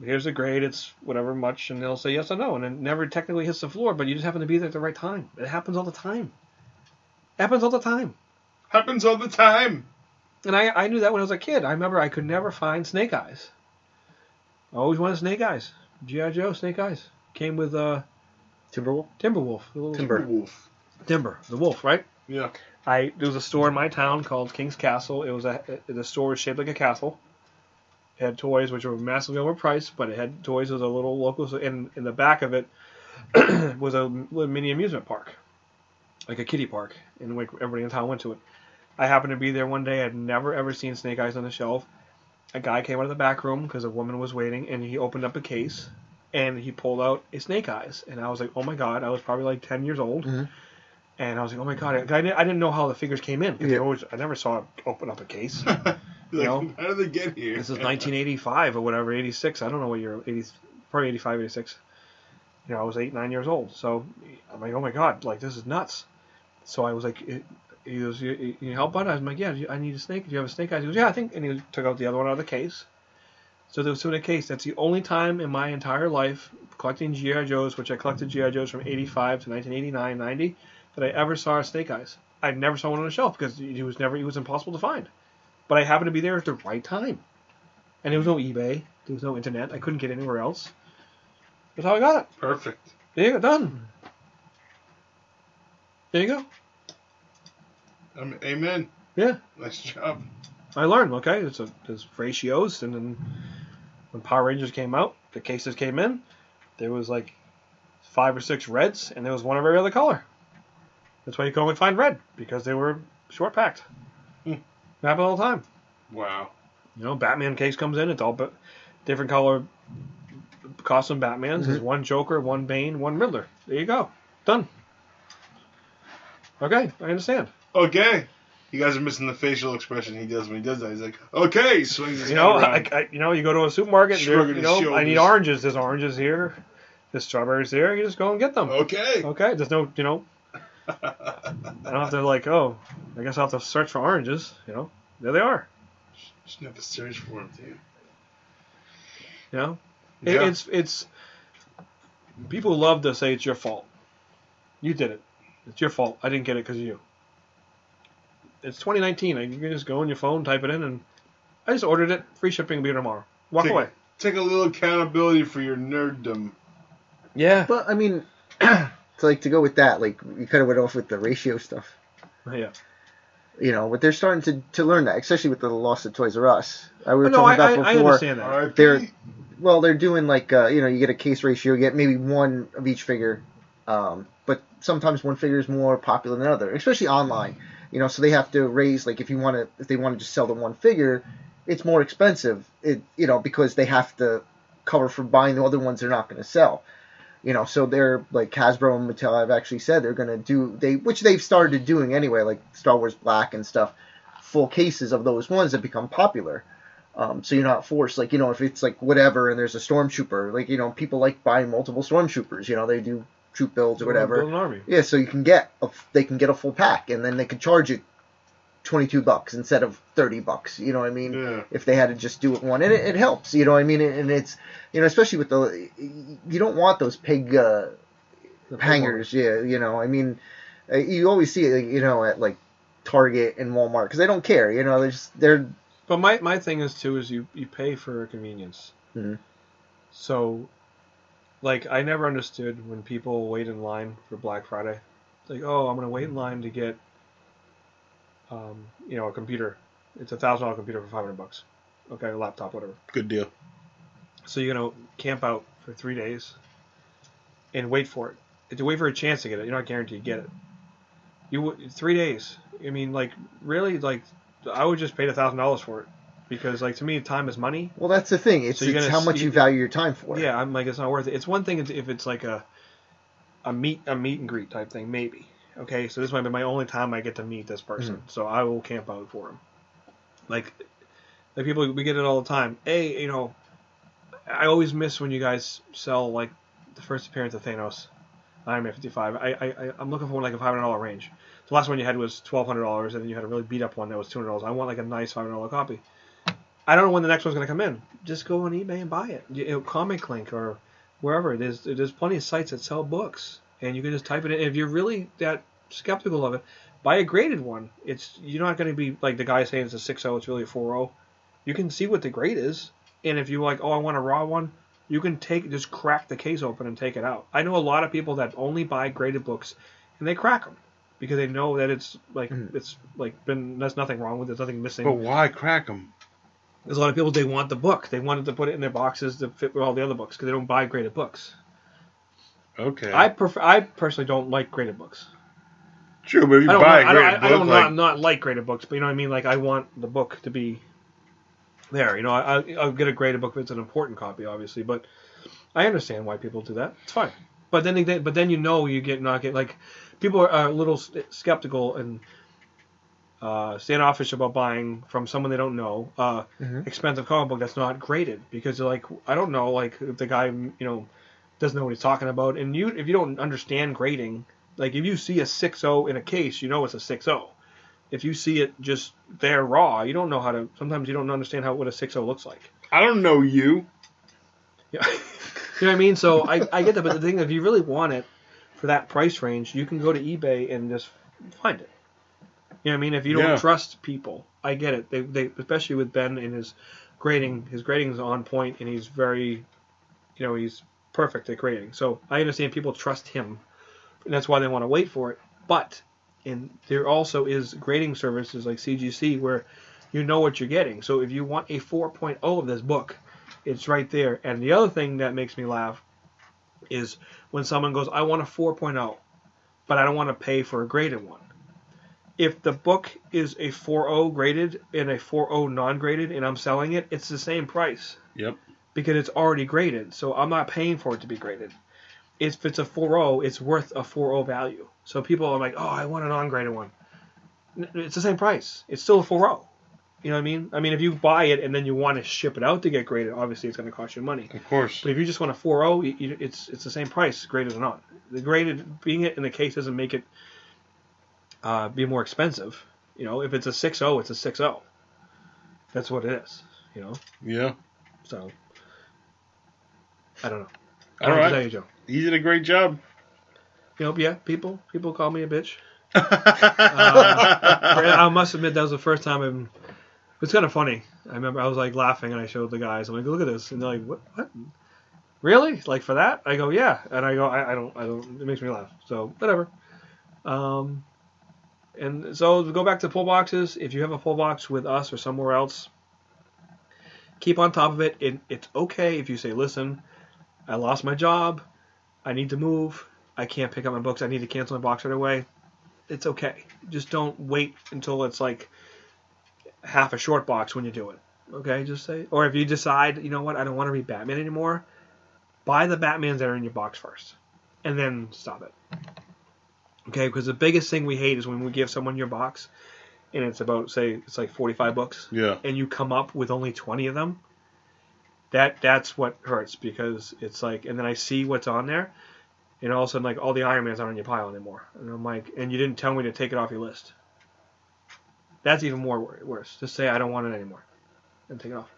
here's the grade. It's whatever much," and he'll say yes or no, and it never technically hits the floor, but you just happen to be there at the right time. It happens all the time. Happens all the time. Happens all the time. And I knew that when I was a kid. I remember I could never find Snake Eyes. I always wanted Snake Eyes. G.I. Joe, Snake Eyes. Came with Timberwolf? Timberwolf. Timber, the wolf, right? Yeah. There was a store in my town called King's Castle. It was the store was shaped like a castle. It had toys which were massively overpriced, but it had toys as a little local. In the back of it was a little mini amusement park, like a kiddie park, and everybody in town went to it. I happened to be there one day. I'd never ever seen Snake Eyes on the shelf. A guy came out of the back room because a woman was waiting, and he opened up a case, and he pulled out a Snake Eyes, and I was like, "Oh my God!" I was probably like 10 years old. Mm-hmm. And I was like, "Oh my God!" I didn't know how the figures came in. I never saw it open up a case. How did they get here? This is 1985 or whatever, 86. I don't know what year. Probably 85, 86. I was 8, 9 years old. So I'm like, "Oh my God! Like, this is nuts." So I was like, he goes, "You need help on it?" I was like, "Yeah, I need a snake. Do you have a Snake Eyes?" He goes, "Yeah, I think." And he took out the other one out of the case. So there was two in a case. That's the only time in my entire life collecting G.I. Joes, which I collected G.I. Joes from 85 to 1989, 90. That I ever saw a Snake Eyes. I never saw one on a shelf because he was impossible to find. But I happened to be there at the right time. And there was no eBay. There was no internet. I couldn't get anywhere else. That's how I got it. Perfect. There you go. Done. There you go. Amen. Yeah. Nice job. I learned, okay? There's ratios, and then when Power Rangers came out, the cases came in. There was like 5 or 6 reds, and there was one of every other color. That's why you can only find red, because they were short packed. It happened all the time. Wow. Batman case comes in, it's all different color costume Batmans. Mm-hmm. There's one Joker, one Bane, one Riddler. There you go. Done. Okay, I understand. Okay. You guys are missing the facial expression he does when he does that. He's like, okay, swings his head around. You go to a supermarket, I need oranges. There's oranges here. There's strawberries there. You just go and get them. Okay. There's no, I don't have to like, oh, I guess I'll have to search for oranges. You know, there they are. Just have to search for them, dude. You know, Yeah. it's people love to say it's your fault. You did it. It's your fault. I didn't get it because of you. It's 2019. You can just go on your phone, type it in, and I just ordered it. Free shipping will be here tomorrow. Walk away. Take a little accountability for your nerddom. Yeah. But I mean, it's like to go with that. Like you kind of went off with the ratio stuff. Yeah. You know, but they're starting to learn that, especially with the loss of Toys R Us. We were No, talking about I before. understand that. They're doing like you get a case ratio, you get maybe one of each figure, but sometimes one figure is more popular than another, especially online. You know, so they have to raise like if they want to just sell the one figure, it's more expensive. Because they have to cover for buying the other ones they're not going to sell. You know, so they're like Hasbro and Mattel have actually said they're going to do which they've started doing anyway, like Star Wars Black and stuff, full cases of those ones that become popular. So you're not forced, like, if it's like whatever and there's a stormtrooper, like, people like buying multiple stormtroopers, they do troop builds or whatever. Build an army. Yeah, so they can get a full pack and then they could charge it $22 instead of $30. You know what I mean? Yeah. If they had to just do it one, and it helps. You know what I mean? And it's especially with you don't want those pig hangers. Yeah, I mean, you always see it, at like Target and Walmart because they don't care. They're. But my thing is too is you pay for convenience. Mm-hmm. So, like, I never understood when people wait in line for Black Friday. It's like, oh, I'm gonna wait in line to get a computer. It's a $1,000 computer for $500. Okay, a laptop, whatever. Good deal. So you're gonna camp out for 3 days and wait for it. To wait for a chance to get it. You're not guaranteed to get it. 3 days. I mean, like, really, like, I would just pay $1,000 for it because, like, to me, time is money. Well, that's the thing. It's how much you value your time for. Yeah, I'm like, it's not worth it. It's one thing if it's like a meet and greet type thing, maybe. Okay, so this might be my only time I get to meet this person, so I will camp out for him. Like people, we get it all the time. Hey, I always miss when you guys sell like the first appearance of Thanos, Iron Man 55. I'm looking for one like a $500 range. The last one you had was $1,200, and then you had a really beat up one that was $200. I want like a nice $500 copy. I don't know when the next one's going to come in. Just go on eBay and buy it. Comic Link or wherever it is. There's plenty of sites that sell books. And you can just type it in. If you're really that skeptical of it, buy a graded one. You're not going to be like the guy saying it's a 6.0, it's really a 4.0. You can see what the grade is. And if you're like, oh, I want a raw one, you can just crack the case open and take it out. I know a lot of people that only buy graded books and they crack them because they know that there's nothing wrong with it, there's nothing missing. But why crack them? There's a lot of people, they want the book. They wanted to put it in their boxes to fit with all the other books because they don't buy graded books. Okay. I personally don't like graded books. True, but if you buy a graded book, I don't not like graded books, but you know what I mean. Like I want the book to be there. I'll get a graded book if it's an important copy, obviously. But I understand why people do that. It's fine. But then you not get like people are a little skeptical and standoffish about buying from someone they don't know expensive comic book that's not graded because they're like, I don't know, like if the guy doesn't know what he's talking about, and if you don't understand grading, like if you see a 6.0 in a case, it's a 6.0. If you see it just there raw, you don't know how to. Sometimes you don't understand what a 6.0 looks like. I don't know you. Yeah, you know what I mean. So I get that, but the thing, if you really want it for that price range, you can go to eBay and just find it. You know what I mean? If you don't trust people, I get it. They especially with Ben and his grading. His grading is on point, and he's very, he's perfect at grading. So I understand people trust him, and that's why they want to wait for it. But there also is grading services like CGC where you know what you're getting. So if you want a 4.0 of this book, it's right there. And the other thing that makes me laugh is when someone goes, I want a 4.0, but I don't want to pay for a graded one. If the book is a 4.0 graded and a 4.0 non-graded and I'm selling it, it's the same price. Yep. Because it's already graded, so I'm not paying for it to be graded. If it's a 4.0, it's worth a 4.0 value. So people are like, oh, I want a non-graded one. It's the same price. It's still a 4.0. You know what I mean? I mean, if you buy it and then you want to ship it out to get graded, obviously it's going to cost you money. Of course. But if you just want a 4.0, it's the same price, graded or not. The graded, being it in the case doesn't make it be more expensive. If it's a 6.0, it's a 6.0. That's what it is. Yeah. So I don't know. All right. Tell you, Joe. You did a great job. Yeah. People call me a bitch. I must admit that was the first time it's kind of funny. I remember I was like laughing and I showed the guys. I'm like, look at this, and they're like, what? Really? Like for that? I go, yeah, and I go, I don't. It makes me laugh. So whatever. And so to go back to pull boxes. If you have a pull box with us or somewhere else, keep on top of it. It's okay if you say, listen, I lost my job. I need to move. I can't pick up my books. I need to cancel my box right away. It's okay. Just don't wait until it's like half a short box when you do it. Okay, just say. Or if you decide, you know what, I don't want to read Batman anymore, buy the Batmans that are in your box first, and then stop it. Okay, because the biggest thing we hate is when we give someone your box, and it's about, say, it's like 45 books, Yeah. and you come up with only 20 of them. That's what hurts, because it's like, and then I see what's on there, and all of a sudden, like, all the Iron Mans aren't on your pile anymore. And I'm like, and you didn't tell me to take it off your list. That's even more worse. Just say, I don't want it anymore. And take it off.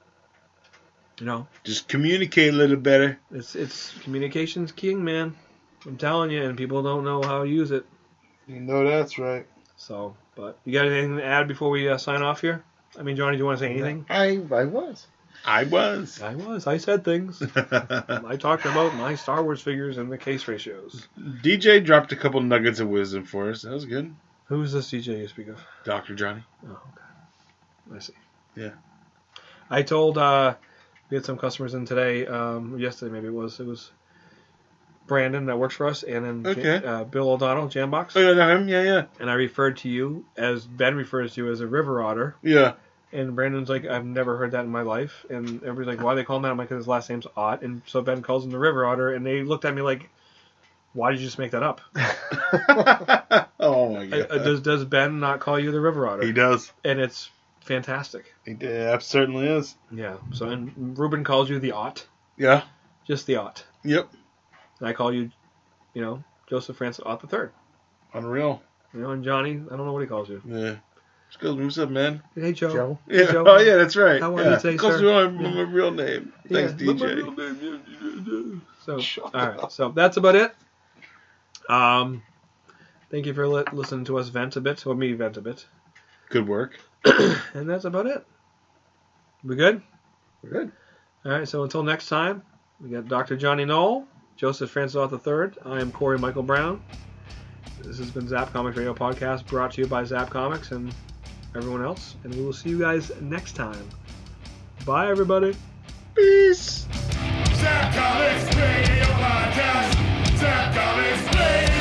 Just communicate a little better. It's communication's king, man. I'm telling you, and people don't know how to use it. You know that's right. So, but you got anything to add before we sign off here? I mean, Johnny, do you want to say anything? I was. I said things. I talked about my Star Wars figures and the case ratios. DJ dropped a couple nuggets of wisdom for us. That was good. Who's this DJ you speak of? Dr. Johnny. Oh, okay. I see. Yeah. I told we had some customers in today, yesterday maybe it was Brandon that works for us, and then Bill O'Donnell, Jambox. Oh, yeah, him? Yeah. And I referred to you as Ben refers to you as a river otter. Yeah. And Brandon's like, I've never heard that in my life. And everybody's like, why do they call him that? I'm like, because his last name's Ott. And so Ben calls him the river otter. And they looked at me like, why did you just make that up? Oh, my God. Does Ben not call you the river otter? He does. And it's fantastic. That certainly is. Yeah. So, and Ruben calls you the Ott. Yeah. Just the Ott. Yep. And I call you, Joseph Francis Ott III. Unreal. And Johnny, I don't know what he calls you. Yeah. What's up, man? Hey, Joe. Yeah. Hey, Joe. Oh, yeah, that's right. How are you today, he calls sir? me my real name. Thanks, DJ. My real name. So, all right. So that's about it. Thank you for listening to us vent a bit, or me vent a bit. Good work. And that's about it. We good? We're good. All right. So until next time, we got Dr. Johnny Knoll, Joseph Francis Ott III. I am Corry Michael Brown. This has been Zapp Comics Radio Podcast, brought to you by Zapp Comics and everyone else. And we will see you guys next time. Bye, everybody. Peace. Zapp Comics Radio Podcast. Zapp Comics Radio.